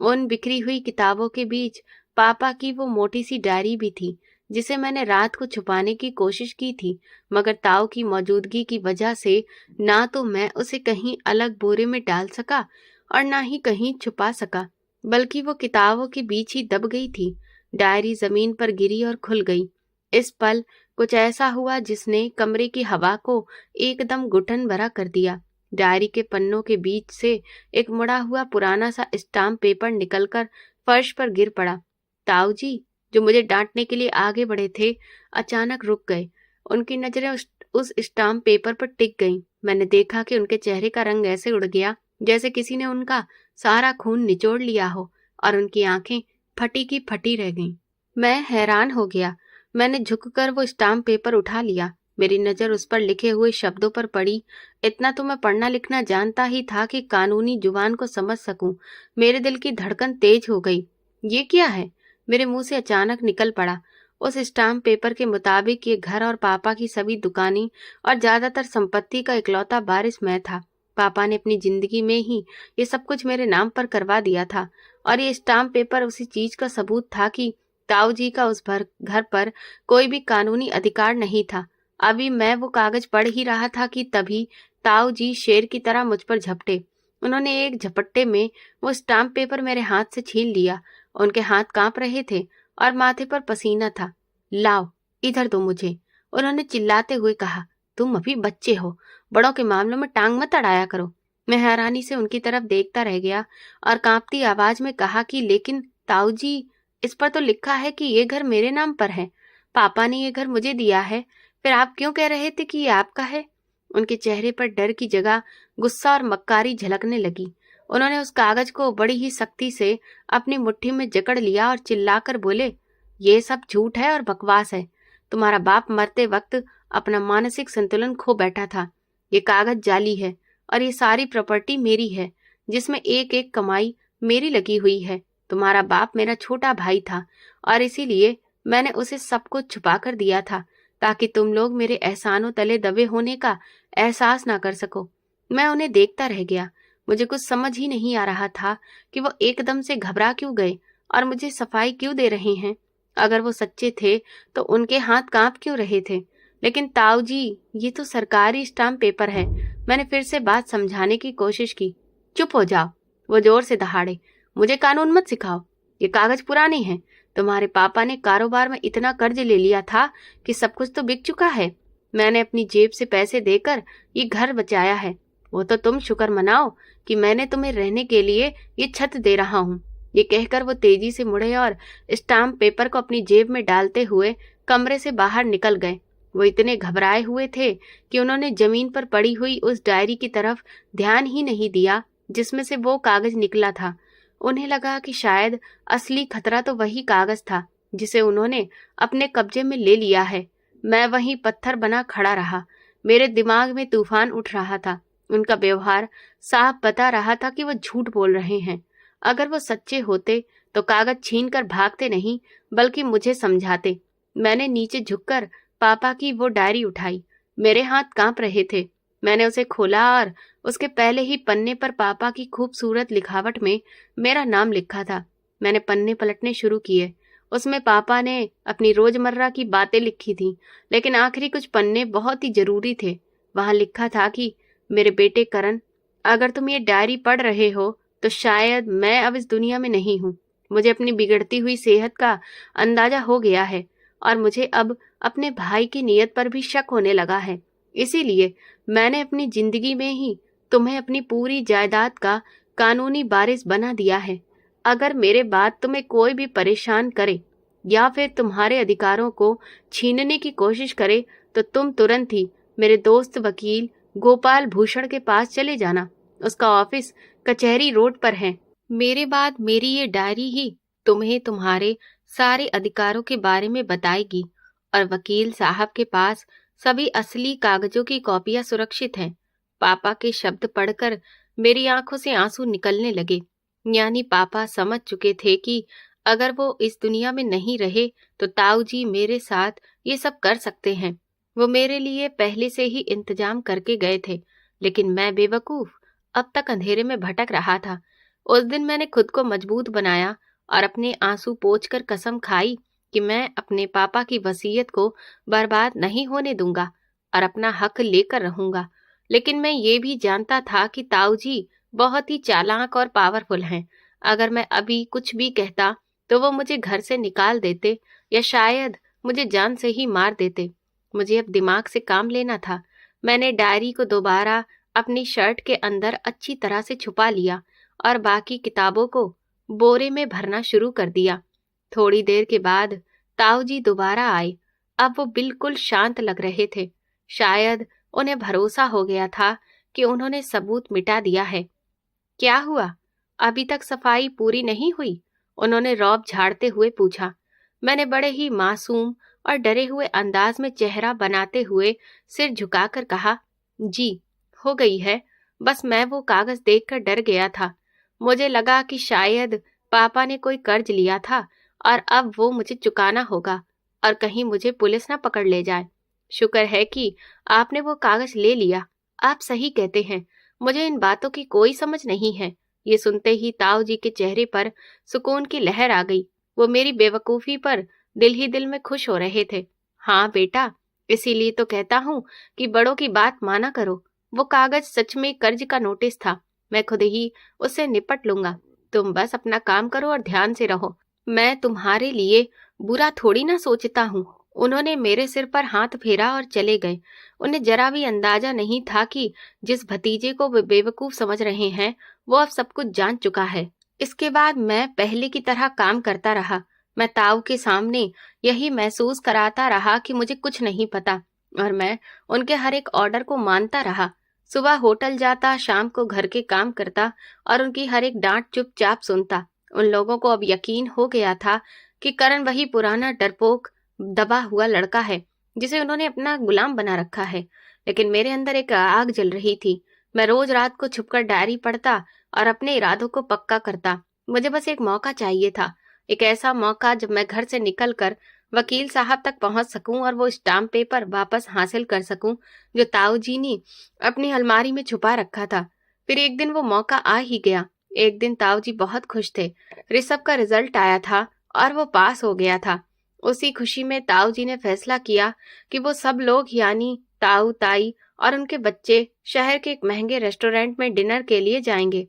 उन बिखरी हुई किताबों के बीच पापा की वो मोटी सी डायरी भी थी जिसे मैंने रात को छुपाने की कोशिश की थी, मगर ताऊ की मौजूदगी की वजह से ना तो मैं उसे कहीं अलग बोरे में डाल सका और ना ही कहीं छुपा सका, बल्कि वो किताबों के बीच ही दब गई थी। डायरी जमीन पर गिरी और खुल गई। इस पल कुछ ऐसा हुआ जिसने कमरे की हवा को एकदम घुटन भरा कर दिया। डायरी के पन्नों के बीच से एक मुड़ा हुआ पुराना सा स्टाम्प पेपर निकलकर फर्श पर गिर पड़ा। ताऊ जी, जो मुझे डांटने के लिए आगे बढ़े थे, अचानक रुक गए। उनकी नजरें उस स्टाम्प पेपर पर टिक गईं। मैंने देखा कि उनके चेहरे का रंग ऐसे उड़ गया जैसे किसी ने उनका सारा खून निचोड़ लिया हो, और उनकी आंखें फटी की फटी रह गईं। मैं हैरान हो गया। मैंने झुककर वो स्टाम्प पेपर उठा लिया। मेरी नजर उस पर लिखे हुए शब्दों पर पड़ी। इतना तो मैं पढ़ना लिखना जानता ही था कि कानूनी जुबान को समझ सकूं। मेरे दिल की धड़कन तेज हो गई। ये क्या है? मेरे मुंह से अचानक निकल पड़ा। उस स्टाम्प पेपर के मुताबिक ये घर और पापा की सभी दुकानें और ज्यादातर संपत्ति का इकलौता वारिस मैं था। पापा ने अपनी जिंदगी में ही ये सब कुछ मेरे नाम पर करवा दिया था, और ये स्टाम्प पेपर उसी चीज का सबूत था कि ताऊ जी का उस घर पर कोई भी कानूनी अधिकार नहीं था। अभी मैं वो कागज पढ़ ही रहा था कि तभी ताऊ जी शेर की तरह मुझ पर झपटे। उन्होंने एक झपट्टे में वो स्टाम्प पेपर मेरे हाथ से छीन लिया। उनके हाथ कांप रहे थे और माथे पर पसीना था। लाओ, इधर दो मुझे, उन्होंने चिल्लाते हुए कहा। तुम अभी बच्चे हो, बड़ों के मामलों में टांग मत अड़ाया करो। मैं हैरानी से उनकी तरफ देखता रह गया और कांपती आवाज में कहा कि लेकिन ताऊ जी, इस पर तो लिखा है कि ये घर मेरे नाम पर है। पापा ने ये घर मुझे दिया है, फिर आप क्यों कह रहे थे कि ये आपका है? उनके चेहरे पर डर की जगह गुस्सा और मक्कारी झलकने लगी। उन्होंने उस कागज को बड़ी ही सख्ती से अपनी मुट्ठी में जकड़ लिया और चिल्लाकर बोले, ये सब झूठ है और बकवास है। तुम्हारा बाप मरते वक्त अपना मानसिक संतुलन खो बैठा था। ये कागज जाली है और ये सारी प्रॉपर्टी मेरी है, जिसमें एक एक कमाई मेरी लगी हुई है। तुम्हारा बाप मेरा छोटा भाई था और इसीलिए मैंने उसे सब कुछ छुपा कर दिया था, ताकि तुम लोग मेरे एहसानों तले दबे होने का एहसास ना कर सको। मैं उन्हें देखता रह गया। मुझे कुछ समझ ही नहीं आ रहा था कि वो एकदम से घबरा क्यों गए और मुझे सफाई क्यों दे रहे हैं। अगर वो सच्चे थे तो उनके हाथ कांप क्यों रहे थे? लेकिन ताऊ जी, ये तो सरकारी स्टाम्प पेपर है। मैंने फिर से बात समझाने की कोशिश की। चुप हो जाओ, वो जोर से दहाड़े। मुझे कानून मत सिखाओ। ये कागज पुराने हैं। तुम्हारे पापा ने कारोबार में इतना कर्ज ले लिया था कि सब कुछ तो बिक चुका है। मैंने अपनी जेब से पैसे देकर ये घर बचाया है। वो तो तुम शुक्र मनाओ कि मैंने तुम्हें रहने के लिए ये छत दे रहा हूँ। ये कहकर वो तेजी से मुड़े और स्टाम्प पेपर को अपनी जेब में डालते हुए कमरे से बाहर निकल गए। वो इतने घबराए हुए थे कि उन्होंने जमीन पर पड़ी हुई उस डायरी की तरफ ध्यान ही नहीं दिया जिसमें से वो कागज निकला था। उन्हें लगा कि शायद असली खतरा तो वही कागज था जिसे उन्होंने अपने कब्जे में ले लिया है। मैं वहीं पत्थर बना खड़ा रहा। मेरे दिमाग में तूफान उठ रहा था। उनका व्यवहार साफ बता रहा था कि वो झूठ बोल रहे हैं। अगर वो सच्चे होते तो कागज छीन कर भागते नहीं, बल्कि मुझे समझाते। मैंने नीचे झुककर पापा की वो डायरी उठाई। मेरे हाथ कांप रहे थे। मैंने उसे खोला और उसके पहले ही पन्ने पर पापा की खूबसूरत लिखावट में मेरा नाम लिखा था। मैंने पन्ने पलटने शुरू किए। उसमें पापा ने अपनी रोजमर्रा की बातें लिखी थी, लेकिन आखिरी कुछ पन्ने बहुत ही जरूरी थे। वहां लिखा था कि मेरे बेटे करण, अगर तुम ये डायरी पढ़ रहे हो तो शायद मैं अब इस दुनिया में नहीं हूँ। मुझे अपनी बिगड़ती हुई सेहत का अंदाजा हो गया है और मुझे अब अपने भाई की नीयत पर भी शक होने लगा है। इसीलिए मैंने अपनी जिंदगी में ही तुम्हें अपनी पूरी जायदाद का कानूनी वारिस बना दिया है। अगर मेरे बाद तुम्हें कोई भी परेशान करे या फिर तुम्हारे अधिकारों को छीनने की कोशिश करे तो तुम तुरंत ही मेरे दोस्त वकील गोपाल भूषण के पास चले जाना। उसका ऑफिस कचहरी रोड पर है। मेरे बाद मेरी ये डायरी ही तुम्हें तुम्हारे सारे अधिकारों के बारे में बताएगी, और वकील साहब के पास सभी असली कागजों की कॉपियां सुरक्षित हैं। पापा के शब्द पढ़कर मेरी आंखों से आंसू निकलने लगे। यानी पापा समझ चुके थे कि अगर वो इस दुनिया में नहीं रहे तो ताऊ जी मेरे साथ ये सब कर सकते हैं। वो मेरे लिए पहले से ही इंतजाम करके गए थे, लेकिन मैं बेवकूफ अब तक अंधेरे में भटक रहा था। उस दिन मैंने खुद को मजबूत बनाया और अपने आंसू पोंछकर कसम खाई कि मैं अपने पापा की वसीयत को बर्बाद नहीं होने दूंगा और अपना हक लेकर रहूंगा। लेकिन मैं ये भी जानता था कि ताऊ जी बहुत ही चालाक और पावरफुल हैं। अगर मैं अभी कुछ भी कहता तो वो मुझे घर से निकाल देते या शायद मुझे जान से ही मार देते। मुझे अब दिमाग से काम लेना था। मैंने डायरी को दोबारा अपनी शर्ट के अंदर अच्छी तरह से छुपा लिया और बाकी किताबों को बोरे में भरना शुरू कर दिया। थोड़ी देर के बाद ताऊ जी दोबारा आए। अब वो बिल्कुल शांत लग रहे थे। शायद उन्हें भरोसा हो गया था कि उन्होंने सबूत मिटा दिया है। क्या हुआ? अभी तक सफाई पूरी नहीं हुई? उन्होंने रौब झाड़ते हुए पूछा। मैंने बड़े ही मासूम और डरे हुए अंदाज में चेहरा बनाते हुए सिर झुकाकर कहा, जी, हो गई है। बस मैं वो कागज देखकर डर गया था। मुझे लगा कि शायद पापा ने कोई कर्ज लिया था और अब वो मुझे चुकाना होगा, और कहीं मुझे पुलिस ना पकड़ ले जाए। शुक्र है कि आपने वो कागज ले लिया। आप सही कहते हैं, मुझे इन बातों की कोई समझ नहीं है। ये सुनते ही ताऊ जी के चेहरे पर सुकून की लहर आ गई। वो मेरी बेवकूफी पर दिल ही दिल में खुश हो रहे थे। हाँ बेटा, इसीलिए तो कहता हूँ कि बड़ों की बात माना करो। वो कागज सच में कर्ज का नोटिस था। मैं खुद ही उससे निपट लूंगा। तुम बस अपना काम करो और ध्यान से रहो। मैं तुम्हारे लिए बुरा थोड़ी ना सोचता हूँ। उन्होंने मेरे सिर पर हाथ फेरा और चले गए। उन्हें जरा भी अंदाजा नहीं था कि जिस भतीजे को वे बेवकूफ समझ रहे हैं, वो अब सब कुछ जान चुका है। इसके बाद मैं पहले की तरह काम करता रहा। मैं ताऊ के सामने यही महसूस कराता रहा कि मुझे कुछ नहीं पता, और मैं उनके हर एक ऑर्डर को मानता रहा। सुबह होटल जाता, शाम को घर के काम करता और उनकी हर एक डांट चुपचाप सुनता। उन लोगों को अब यकीन हो गया था कि करण वही पुराना डरपोक दबा हुआ लड़का है जिसे उन्होंने अपना गुलाम बना रखा है। लेकिन मेरे अंदर एक आग जल रही थी। मैं रोज रात को छुपकर डायरी पढ़ता और अपने इरादों को पक्का करता। मुझे बस एक मौका चाहिए था, एक ऐसा मौका जब मैं घर से निकलकर वकील साहब तक पहुंच सकूं और वो स्टाम्प पेपर वापस हासिल कर सकूं जो ताऊ जी ने अपनी अलमारी में छुपा रखा था। फिर एक दिन वो मौका आ ही गया। एक दिन ताऊ जी बहुत खुश थे। ऋषभ का रिजल्ट आया था और वो पास हो गया था। उसी खुशी में ताऊ जी ने फैसला किया कि वो सब लोग यानी ताऊ, ताई और उनके बच्चे शहर के एक महंगे रेस्टोरेंट में डिनर के लिए जाएंगे।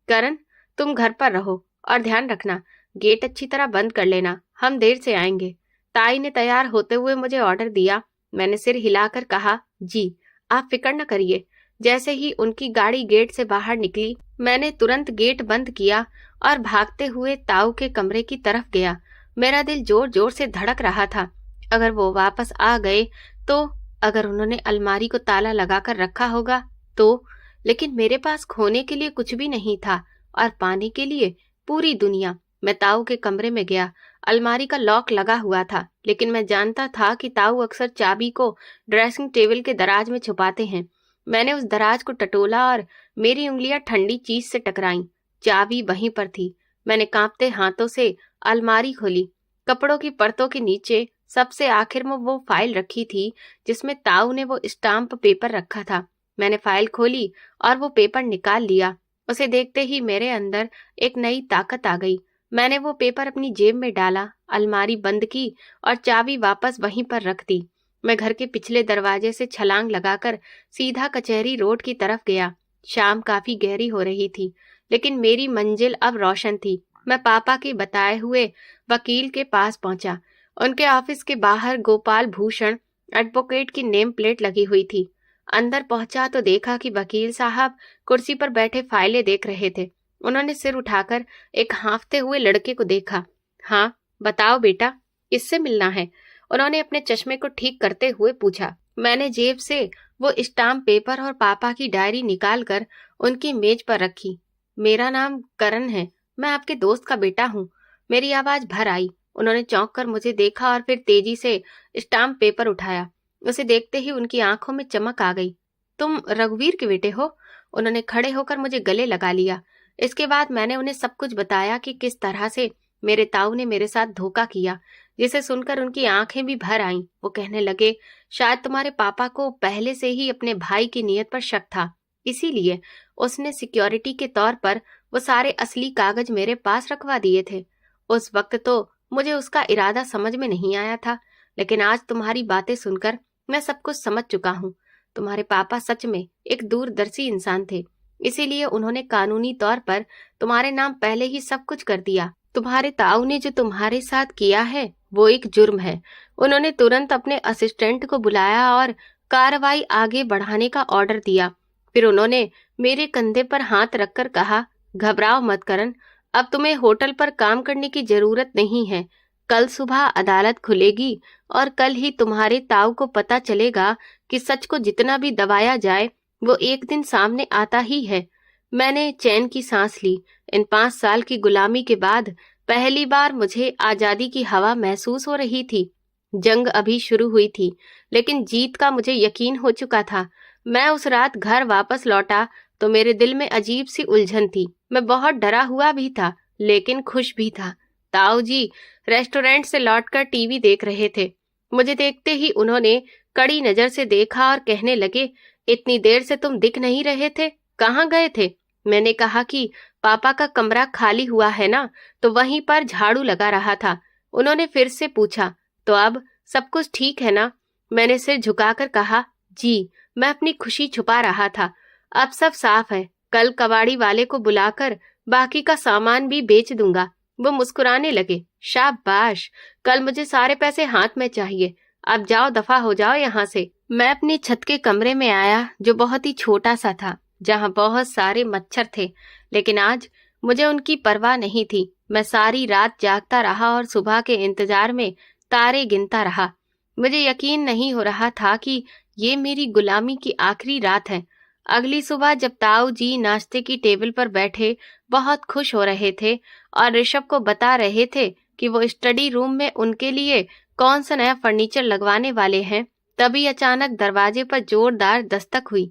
करण, तुम घर पर रहो और ध्यान रखना, गेट अच्छी तरह बंद कर लेना, हम देर से आएंगे। ताई ने तैयार होते हुए मुझे ऑर्डर दिया। मैंने सिर हिलाकर कहा, जी, आप फिक्र न करिए। जैसे ही उनकी गाड़ी गेट से बाहर निकली, मैंने तुरंत गेट बंद किया और भागते हुए ताऊ के कमरे की तरफ गया। मेरा दिल जोर जोर से धड़क रहा था। अगर वो वापस आ गए तो, अगर उन्होंने अलमारी को ताला लगाकर रखा होगा तो, लेकिन मेरे पास खोने के लिए कुछ भी नहीं था और पाने के लिए पूरी दुनिया। मैं ताऊ के कमरे में गया। अलमारी का लॉक लगा हुआ था, लेकिन मैं जानता था कि ताऊ अक्सर चाबी को ड्रेसिंग टेबल के दराज में छुपाते हैं। मैंने उस दराज को टटोला और मेरी उंगलियां ठंडी चीज से टकराईं। चाबी वहीं पर थी। मैंने कांपते हाथों से अलमारी खोली। कपड़ों की परतों के नीचे सबसे आखिर में वो फाइल रखी थी जिसमें ताऊ ने वो स्टाम्प पेपर रखा था। मैंने फाइल खोली और वो पेपर निकाल लिया। उसे देखते ही मेरे अंदर एक नई ताकत आ गई। मैंने वो पेपर अपनी जेब में डाला, अलमारी बंद की और चाबी वापस वहीं पर रख दी। मैं घर के पिछले दरवाजे से छलांग लगाकर सीधा कचहरी रोड की तरफ गया। शाम काफी गहरी हो रही थी, लेकिन मेरी मंजिल अब रोशन थी। मैं पापा के बताए हुए वकील के पास पहुंचा। उनके ऑफिस के बाहर गोपाल भूषण एडवोकेट की नेम प्लेट लगी हुई थी। अंदर पहुंचा तो देखा कि वकील साहब कुर्सी पर बैठे फाइलें देख रहे थे। उन्होंने सिर उठाकर एक हाँफते हुए लड़के को देखा। हाँ, बताओ बेटा, इससे मिलना है? उन्होंने अपने चश्मे को ठीक करते हुए पूछा। मैंने जेब से वो स्टाम्प पेपर और पापा की डायरी निकालकर उनकी मेज पर रखी। मेरा नाम करण है, मैं आपके दोस्त का बेटा हूँ। मेरी आवाज भर आई। उन्होंने चौंक कर मुझे देखा और फिर तेजी से स्टाम्प पेपर उठाया। उसे देखते ही उनकी आंखों में चमक आ गई। तुम रघुवीर के बेटे हो? उन्होंने खड़े होकर मुझे गले लगा लिया। इसके बाद मैंने उन्हें सब कुछ बताया कि किस तरह से मेरे ताऊ ने मेरे साथ धोखा किया, जिसे सुनकर उनकी आंखें भी भर आईं। वो कहने लगे, शायद तुम्हारे पापा को पहले से ही अपने भाई की नीयत पर शक था, इसीलिए उसने सिक्योरिटी के तौर पर वो सारे असली कागज मेरे पास रखवा दिए थे। उस वक्त तो मुझे उसका इरादा समझ में नहीं आया था, लेकिन आज तुम्हारी बातें सुनकर मैं सब कुछ समझ चुका हूँ। तुम्हारे पापा सच में एक दूरदर्शी इंसान थे, इसीलिए उन्होंने कानूनी तौर पर तुम्हारे नाम पहले ही सब कुछ कर दिया। तुम्हारे ताऊ ने जो तुम्हारे साथ किया है वो एक जुर्म है। उन्होंने तुरंत अपने असिस्टेंट को बुलाया और कार्रवाई आगे बढ़ाने का ऑर्डर दिया। फिर उन्होंने मेरे कंधे पर हाथ रखकर कहा, घबराओ मत करण, अब तुम्हें होटल पर काम करने की जरूरत नहीं है। कल सुबह अदालत खुलेगी और कल ही तुम्हारे ताऊ को पता चलेगा कि सच को जितना भी दबाया जाए वो एक दिन सामने आता ही है। मैंने चैन की सांस ली। इन 5 साल की गुलामी के बाद पहली बार मुझे आजादी की हवा महसूस हो रही थी। जंग अभी शुरू हुई थी, लेकिन जीत का मुझे यकीन हो चुका था। मैं उस रात घर वापस लौटा तो मेरे दिल में अजीब सी उलझन थी। मैं बहुत डरा हुआ भी था, लेकिन खुश भी था। ताऊ जी रेस्टोरेंट से लौटकर टीवी देख रहे थे। मुझे देखते ही उन्होंने कड़ी नजर से देखा और कहने लगे, इतनी देर से तुम दिख नहीं रहे थे, कहाँ गए थे? मैंने कहा कि पापा का कमरा खाली हुआ है ना, तो वहीं पर झाड़ू लगा रहा था। उन्होंने फिर से पूछा, तो अब सब कुछ ठीक है ना? मैंने सिर झुकाकर कहा, जी, मैं अपनी खुशी छुपा रहा था। अब सब साफ है। कल कबाड़ी वाले को बुलाकर बाकी का सामान भी बेच दूंगा। वो मुस्कुराने लगे। शाबाश, कल मुझे सारे पैसे हाथ में चाहिए। अब जाओ, दफा हो जाओ यहाँ से। मैं अपनी छत के कमरे में आया, जो बहुत ही छोटा सा था, जहाँ बहुत सारे मच्छर थे, लेकिन आज मुझे उनकी परवाह नहीं थी। मैं सारी रात जागता रहा और सुबह के इंतजार में तारे गिनता रहा। मुझे यकीन नहीं हो रहा था कि ये मेरी गुलामी की आखिरी रात है। अगली सुबह जब ताऊ जी नाश्ते की टेबल पर बैठे बहुत खुश हो रहे थे और ऋषभ को बता रहे थे कि वो स्टडी रूम में उनके लिए कौन सा नया फर्नीचर लगवाने वाले हैं, तभी अचानक दरवाजे पर जोरदार दस्तक हुई।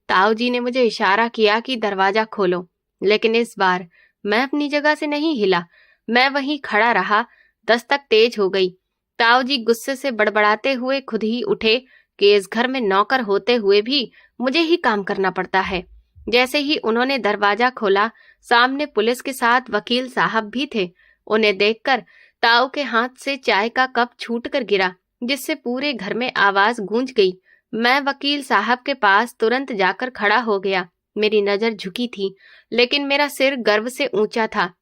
ताऊ जी ने मुझे इशारा किया कि दरवाजा खोलो, लेकिन इस बार मैं अपनी जगह से नहीं हिला। मैं वहीं खड़ा रहा। दस्तक तेज हो गई। ताऊ जी गुस्से से बड़बड़ाते हुए खुद ही उठे कि इस घर में नौकर होते हुए भी मुझे ही काम करना पड़ता है। जैसे ही उन्होंने दरवाजा खोला, सामने पुलिस के साथ वकील साहब भी थे। उन्हें देखकर ताऊ के हाथ से चाय का कप छूटकर गिरा, जिससे पूरे घर में आवाज गूंज गई। मैं वकील साहब के पास तुरंत जाकर खड़ा हो गया। मेरी नजर झुकी थी, लेकिन मेरा सिर गर्व से ऊंचा था।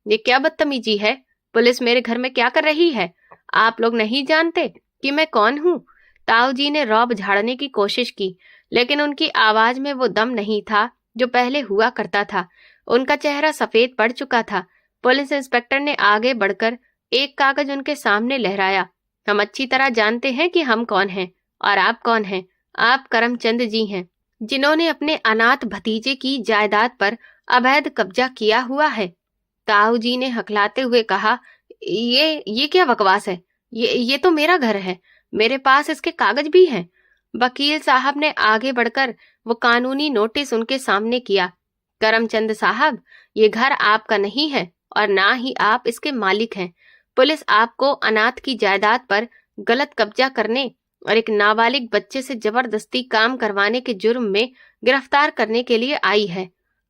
ये क्या बदतमीजी है? पुलिस मेरे घर में क्या कर रही है? आप लोग नहीं जानते कि मैं कौन हूँ? ताऊ जी ने रौब झाड़ने की कोशिश की, लेकिन उनकी आवाज में वो दम नहीं था जो पहले हुआ करता था। उनका चेहरा सफेद पड़ चुका था। पुलिस इंस्पेक्टर ने आगे बढ़कर एक कागज उनके सामने लहराया। हम अच्छी तरह जानते हैं कि हम कौन हैं और आप कौन हैं। आप करमचंद जी हैं, जिन्होंने अपने अनाथ भतीजे की जायदाद पर अवैध कब्जा किया हुआ है। ताऊ जी ने हकलाते हुए कहा, ये क्या बकवास है? ये तो मेरा घर है, मेरे पास इसके कागज भी हैं। वकील साहब ने आगे बढ़कर वो कानूनी नोटिस उनके सामने किया। करमचंद साहब, ये घर आपका नहीं है और ना ही आप इसके मालिक हैं। पुलिस आपको अनाथ की जायदाद पर गलत कब्जा करने और एक नाबालिग बच्चे से जबरदस्ती काम करवाने के जुर्म में गिरफ्तार करने के लिए आई है।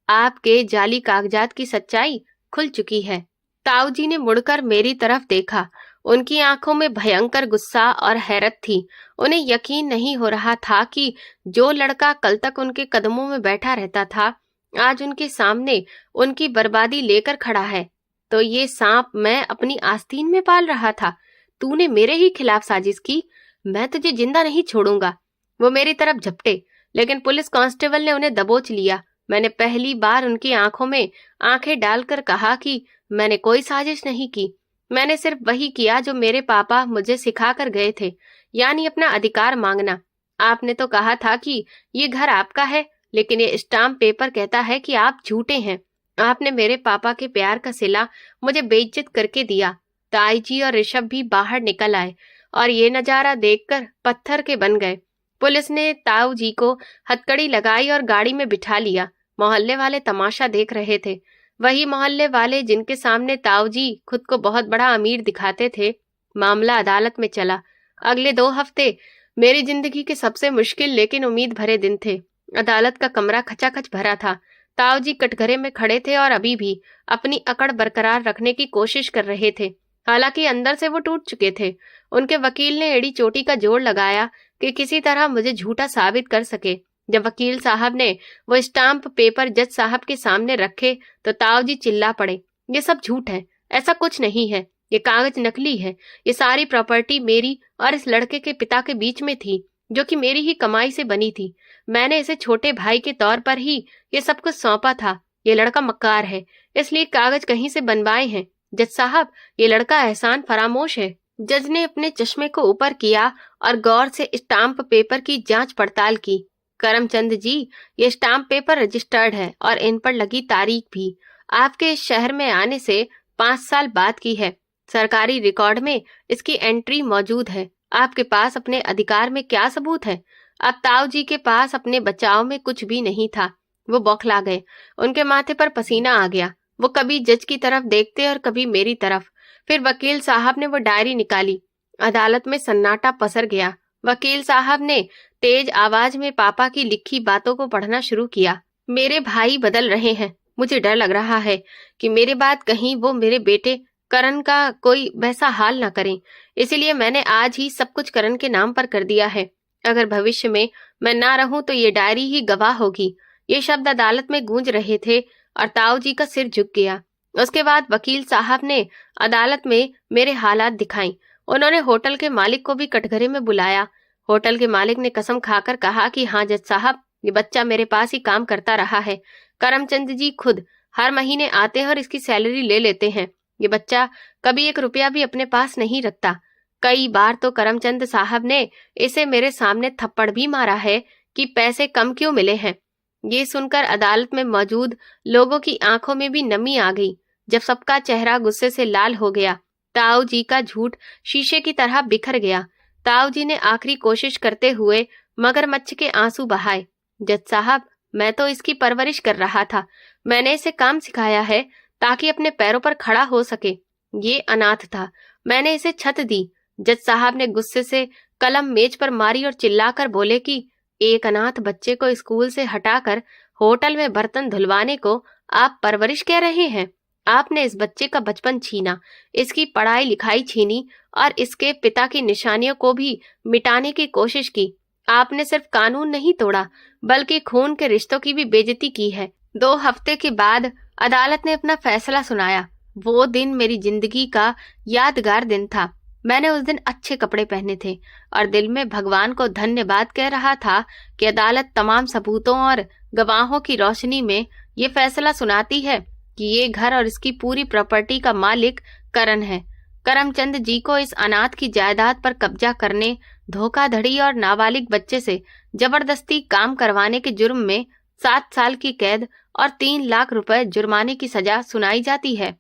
आपके जाली कागजात की सच्चाई खुल चुकी है। ताऊ जी ने मुड़कर मेरी तरफ देखा। उनकी आंखों में भयंकर गुस्सा और हैरत थी। उन्हें यकीन नहीं हो रहा था कि जो लड़का कल तक उनके कदमों में बैठा रहता था, आज उनके सामने उनकी बर्बादी लेकर खड़ा है। तो ये सांप मैं अपनी आस्तीन में पाल रहा था। तूने मेरे ही खिलाफ साजिश की। मैं तुझे जिंदा नहीं छोड़ूंगा। वो मेरी तरफ झपटे, लेकिन पुलिस कांस्टेबल ने उन्हें दबोच लिया। मैंने पहली बार उनकी आंखों में आंखें डालकर कहा कि मैंने कोई साजिश नहीं की। मैंने सिर्फ वही किया जो मेरे पापा मुझे सिखा कर गए थे, यानी अपना अधिकार मांगना। आपने तो कहा था कि ये घर आपका है, लेकिन ये स्टाम्प पेपर कहता है कि आप झूठे हैं। आपने मेरे पापा के प्यार का सिला मुझे बेइज्जत करके दिया। ताई जी और ऋषभ भी बाहर निकल आए और ये नजारा देखकर पत्थर के बन गए। पुलिस ने ताऊ जी को हथकड़ी लगाई और गाड़ी में बिठा लिया। मोहल्ले वाले तमाशा देख रहे थे, वही मोहल्ले वाले जिनके सामने ताऊ जी खुद को बहुत बड़ा अमीर दिखाते थे। मामला अदालत में चला। अगले 2 हफ्ते मेरी जिंदगी के सबसे मुश्किल लेकिन उम्मीद भरे दिन थे। अदालत का कमरा खचाखच भरा था। ताऊ जी कटघरे में खड़े थे और अभी भी अपनी अकड़ बरकरार रखने की कोशिश कर रहे थे, हालांकि अंदर से वो टूट चुके थे। उनके वकील ने एड़ी चोटी का जोड़ लगाया कि किसी तरह मुझे झूठा साबित कर सके। जब वकील साहब ने वो स्टाम्प पेपर जज साहब के सामने रखे तो ताऊ जी चिल्ला पड़े, ये सब झूठ है, ऐसा कुछ नहीं है, ये कागज नकली है। ये सारी प्रॉपर्टी मेरी और इस लड़के के पिता के बीच में थी, जो कि मेरी ही कमाई से बनी थी। मैंने इसे छोटे भाई के तौर पर ही ये सब कुछ सौंपा था। ये लड़का मक्कार है, इसलिए कागज कहीं से बनवाए हैं। जज साहब, ये लड़का एहसान फरामोश है। जज ने अपने चश्मे को ऊपर किया और गौर से स्टाम्प पेपर की जांच पड़ताल की। करमचंद जी, ये स्टाम्प पेपर रजिस्टर्ड है और इन पर लगी तारीख भी आपके इस शहर में आने से 5 साल बाद की है। सरकारी रिकॉर्ड में इसकी एंट्री मौजूद है। आपके पास अपने अधिकार में क्या सबूत है? अब ताऊ जी के पास अपने बचाव में कुछ भी नहीं था। वो बौखला गए। उनके माथे पर पसीना आ गया। वो कभी जज की तरफ देखते और कभी मेरी तरफ। फिर वकील साहब ने वो डायरी निकाली। अदालत में सन्नाटा पसर गया। वकील साहब ने तेज आवाज में पापा की लिखी बातों को पढ़ना शुरू किया। मेरे भाई बदल रहे हैं। मुझे डर लग रहा है कि मेरे बाद कहीं वो मेरे बेटे करण का कोई वैसा हाल न करें। इसीलिए मैंने आज ही सब कुछ करण के नाम पर कर दिया है। अगर भविष्य में मैं ना रहूं तो ये डायरी ही गवाह होगी। ये शब्द अदालत में गूंज रहे थे और ताऊ जी का सिर झुक गया। उसके बाद वकील साहब ने अदालत में मेरे हालात दिखाई। उन्होंने होटल के मालिक को भी कटघरे में बुलाया। होटल के मालिक ने कसम खाकर कहा कि हाँ जज साहब, ये बच्चा मेरे पास ही काम करता रहा है। करमचंद जी खुद हर महीने आते हैं और इसकी सैलरी ले लेते हैं। ये बच्चा कभी 1 रुपया भी अपने पास नहीं रखता। कई बार तो करमचंद साहब ने इसे मेरे सामने थप्पड़ भी मारा है कि पैसे कम क्यों मिले हैं। ये सुनकर अदालत में मौजूद लोगों की आंखों में भी नमी आ गई। जब सबका चेहरा गुस्से से लाल हो गया, ताऊ जी का झूठ शीशे की तरह बिखर गया। ताऊ जी ने आखिरी कोशिश करते हुए मगरमच्छ के आंसू बहाए। जज साहब, मैं तो इसकी परवरिश कर रहा था। मैंने इसे काम सिखाया है ताकि अपने पैरों पर खड़ा हो सके। ये अनाथ था, मैंने इसे छत दी। जज साहब ने गुस्से से कलम मेज पर मारी और चिल्लाकर बोले कि एक अनाथ बच्चे को स्कूल से हटाकर होटल में बर्तन धुलवाने को आप परवरिश कह रहे हैं? आपने इस बच्चे का बचपन छीना, इसकी पढ़ाई लिखाई छीनी और इसके पिता की निशानियों को भी मिटाने की कोशिश की। आपने सिर्फ कानून नहीं तोड़ा बल्कि खून के रिश्तों की भी बेइज्जती की है। 2 हफ्ते के बाद अदालत ने अपना फैसला सुनाया। वो दिन मेरी जिंदगी का यादगार दिन था। मैंने उस दिन अच्छे कपड़े पहने थे और दिल में भगवान को धन्यवाद कह रहा था कि अदालत तमाम सबूतों और गवाहों की रोशनी में ये फैसला सुनाती है कि ये घर और इसकी पूरी प्रॉपर्टी का मालिक करण है। करमचंद जी को इस अनाथ की जायदाद पर कब्जा करने, धोखाधड़ी और नाबालिग बच्चे से जबरदस्ती काम करवाने के जुर्म में 7 साल की कैद और 3 लाख रुपए जुर्माने की सजा सुनाई जाती है।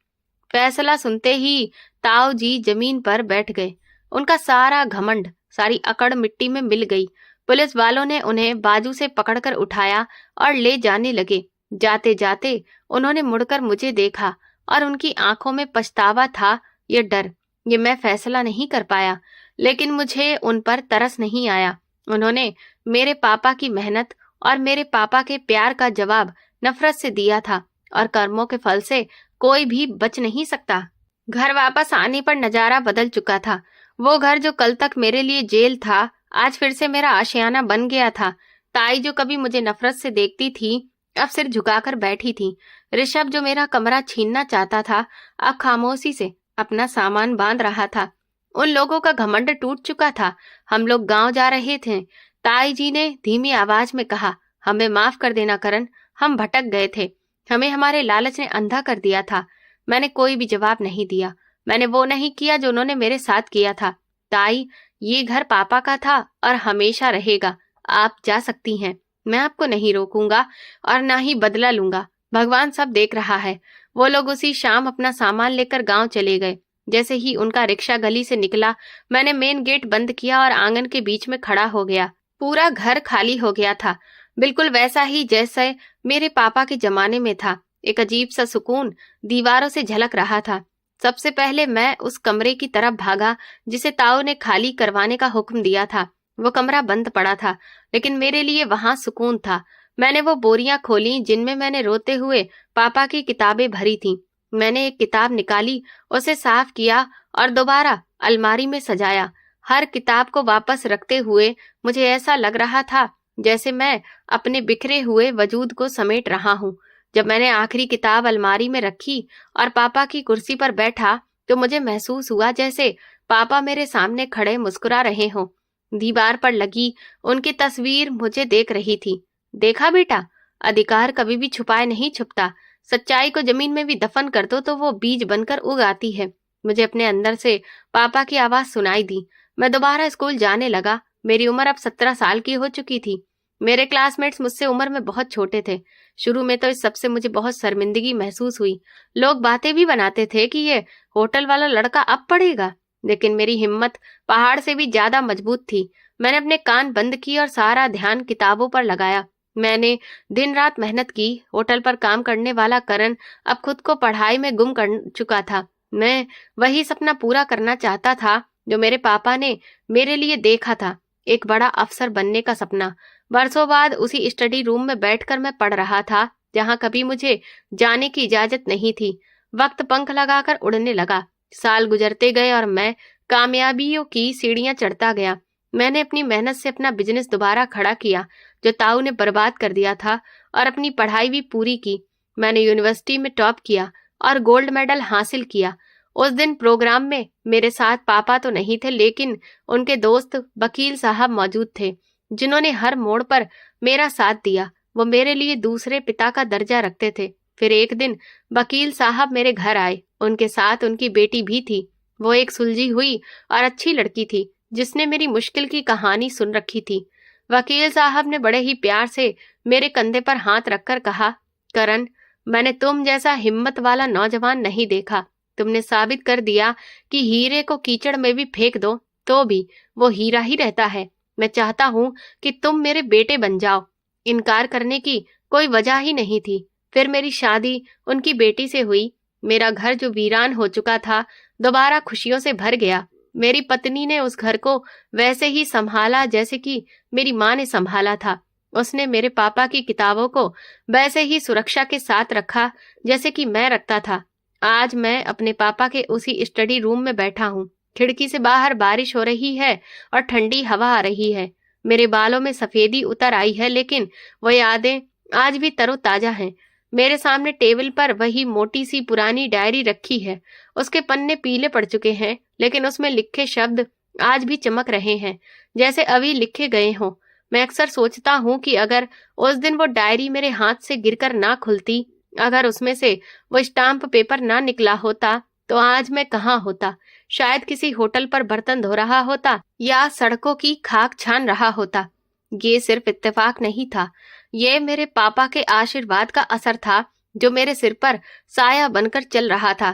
फैसला सुनते ही ताऊ जी जमीन पर बैठ गए। उनका सारा घमंड, सारी अकड़ मिट्टी में मिल गई। पुलिस वालों ने उन्हें बाजू से पकड़कर उठाया और ले जाने लगे। जाते जाते उन्होंने मुड़कर मुझे देखा और उनकी आंखों में पछतावा था, ये डर। ये मैं फैसला नहीं कर पाया, लेकिन मुझे उन पर तरस नहीं आया। उन्होंने मेरे पापा की मेहनत और मेरे पापा के प्यार का जवाब नफरत से दिया था और कर्मों के फल से कोई भी बच नहीं सकता। घर वापस आने पर नजारा बदल चुका था। वो घर जो कल तक मेरे लिए जेल था, आज फिर से मेरा आशियाना बन गया था। ताई जो कभी मुझे नफरत से देखती थी, अब सिर झुकाकर बैठी थी। ऋषभ जो मेरा कमरा छीनना चाहता था, अब खामोशी से अपना सामान बांध रहा था। उन लोगों का घमंड टूट चुका था। हम लोग गांव जा रहे थे। ताई जी ने धीमी आवाज में कहा, हमें माफ कर देना करण, हम भटक गए थे। हमें हमारे लालच ने अंधा कर दिया था। मैंने कोई भी जवाब नहीं दिया। मैंने वो नहीं किया जो उन्होंने मेरे साथ किया था। ताई, ये घर पापा का था और हमेशा रहेगा। आप जा सकती हैं। मैं आपको नहीं रोकूंगा और ना ही बदला लूंगा। भगवान सब देख रहा है। वो लोग उसी शाम अपना सामान लेकर गांव चले गए। जैसे ही उनका रिक्शा गली से निकला, मैंने मेन गेट बंद किया और आंगन के बीच में खड़ा हो गया। पूरा घर खाली हो गया था, बिल्कुल वैसा ही जैसे मेरे पापा के जमाने में था। एक अजीब सा सुकून दीवारों से झलक रहा था। सबसे पहले मैं उस कमरे की तरफ भागा जिसे ताऊ ने खाली करवाने का हुक्म दिया था। वो कमरा बंद पड़ा था, लेकिन मेरे लिए वहां सुकून था। मैंने वो बोरियां खोली जिनमें मैंने रोते हुए पापा की किताबें भरी थीं। मैंने एक किताब निकाली, उसे साफ किया और दोबारा अलमारी में सजाया। हर किताब को वापस रखते हुए मुझे ऐसा लग रहा था जैसे मैं अपने बिखरे हुए वजूद को समेट रहा हूँ। जब मैंने आखिरी किताब अलमारी में रखी और पापा की कुर्सी पर बैठा, तो मुझे महसूस हुआ जैसे पापा मेरे सामने खड़े मुस्कुरा रहे हों। दीवार पर लगी उनकी तस्वीर मुझे देख रही थी। देखा बेटा, अधिकार कभी भी छुपाए नहीं छुपता, सच्चाई को जमीन में भी दफन कर दो तो वो बीज बनकर उग आती है। मुझे अपने अंदर से पापा की आवाज सुनाई दी। मैं दोबारा स्कूल जाने लगा। मेरी उम्र अब 17 साल की हो चुकी थी। मेरे क्लासमेट्स मुझसे उम्र में बहुत छोटे थे। शुरू में तो इस सबसे मुझे बहुत शर्मिंदगी महसूस हुई। लोग बातें भी बनाते थे कि ये होटल वाला लड़का अब पढ़ेगा, लेकिन मेरी हिम्मत पहाड़ से भी ज्यादा मजबूत थी। मैंने अपने कान बंद किए और सारा ध्यान किताबों पर लगाया। मैंने दिन रात मेहनत की। होटल पर काम करने वाला करण अब खुद को पढ़ाई में गुम कर चुका था। मैं वही सपना पूरा करना चाहता था जो मेरे पापा ने मेरे लिए देखा था, एक बड़ा अफसर बनने का सपना। बरसों बाद उसी स्टडी रूम में बैठकर मैं पढ़ रहा था जहां कभी मुझे जाने की इजाजत नहीं थी। वक्त पंख लगाकर उड़ने लगा। साल गुजरते गए और मैं कामयाबियों की सीढ़ियां चढ़ता गया। मैंने अपनी मेहनत से अपना बिजनेस दोबारा खड़ा किया जो ताऊ ने बर्बाद कर दिया था, और अपनी पढ़ाई भी पूरी की। मैंने यूनिवर्सिटी में टॉप किया और गोल्ड मेडल हासिल किया। उस दिन प्रोग्राम में मेरे साथ पापा तो नहीं थे, लेकिन उनके दोस्त वकील साहब मौजूद थे जिन्होंने हर मोड़ पर मेरा साथ दिया। वो मेरे लिए दूसरे पिता का दर्जा रखते थे। फिर एक दिन वकील साहब मेरे घर आए। उनके साथ उनकी बेटी भी थी। वो एक सुलझी हुई और अच्छी लड़की थी जिसने मेरी मुश्किल की कहानी सुन रखी थी। वकील साहब ने बड़े ही प्यार से मेरे कंधे पर हाथ रखकर कहा, करण, मैंने तुम जैसा हिम्मत वाला नौजवान नहीं देखा। तुमने साबित कर दिया कि हीरे को कीचड़ में भी फेंक दो तो भी वो हीरा ही रहता है। मैं चाहता हूँ कि तुम मेरे बेटे बन जाओ। इनकार करने की कोई वजह ही नहीं थी। फिर मेरी शादी उनकी बेटी से हुई। मेरा घर जो वीरान हो चुका था दोबारा खुशियों से भर गया। मेरी पत्नी ने उस घर को वैसे ही संभाला जैसे कि मेरी माँ ने संभाला था। उसने मेरे पापा की किताबों को वैसे ही सुरक्षा के साथ रखा जैसे कि मैं रखता था। आज मैं अपने पापा के उसी स्टडी रूम में बैठा हूँ। खिड़की से बाहर बारिश हो रही है और ठंडी हवा आ रही है। मेरे बालों में सफेदी उतर आई है, लेकिन वो यादें आज भी तरोताजा हैं। मेरे सामने टेबल पर वही मोटी सी पुरानी डायरी रखी है। उसके पन्ने पीले पड़ चुके हैं, लेकिन उसमें लिखे शब्द आज भी चमक रहे हैं जैसे अभी लिखे गए हों। मैं अक्सर सोचता हूँ कि अगर उस दिन वो डायरी मेरे हाथ से गिरकर ना खुलती, अगर उसमें से वो स्टाम्प पेपर ना निकला होता, तो आज मैं कहाँ होता। शायद किसी होटल पर बर्तन धो रहा होता या सड़कों की खाक छान रहा होता। ये सिर्फ इत्तेफाक नहीं था, ये मेरे पापा के आशीर्वाद का असर था जो मेरे सिर पर साया बनकर चल रहा था।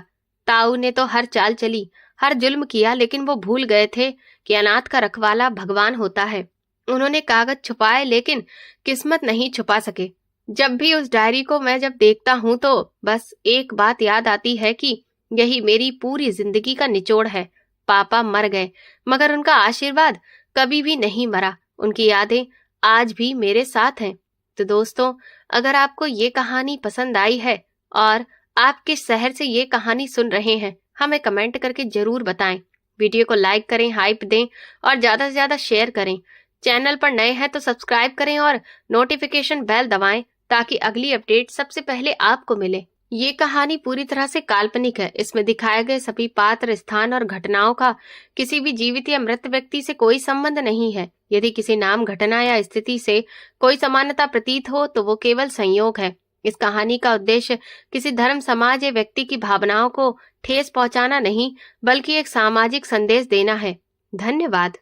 ताऊ ने तो हर चाल चली, हर जुल्म किया, लेकिन वो भूल गए थे कि अनाथ का रखवाला भगवान होता है। उन्होंने कागज छुपाए, लेकिन किस्मत नहीं छुपा सके। जब भी उस डायरी को मैं जब देखता हूँ तो बस एक बात याद आती है कि यही मेरी पूरी जिंदगी का निचोड़ है। पापा मर गए, मगर उनका आशीर्वाद कभी भी नहीं मरा। उनकी यादें आज भी मेरे साथ हैं। तो दोस्तों, अगर आपको ये कहानी पसंद आई है और आप किस शहर से ये कहानी सुन रहे हैं, हमें कमेंट करके जरूर बताएं। वीडियो को लाइक करें, हाइप दें और ज्यादा से ज्यादा शेयर करें। चैनल पर नए हैं तो सब्सक्राइब करें और नोटिफिकेशन बेल दबाएं ताकि अगली अपडेट सबसे पहले आपको मिले। ये कहानी पूरी तरह से काल्पनिक है। इसमें दिखाए गए सभी पात्र, स्थान और घटनाओं का किसी भी जीवित या मृत व्यक्ति से कोई संबंध नहीं है। यदि किसी नाम, घटना या स्थिति से कोई समानता प्रतीत हो तो वो केवल संयोग है। इस कहानी का उद्देश्य किसी धर्म, समाज या व्यक्ति की भावनाओं को ठेस पहुंचाना नहीं, बल्कि एक सामाजिक संदेश देना है। धन्यवाद।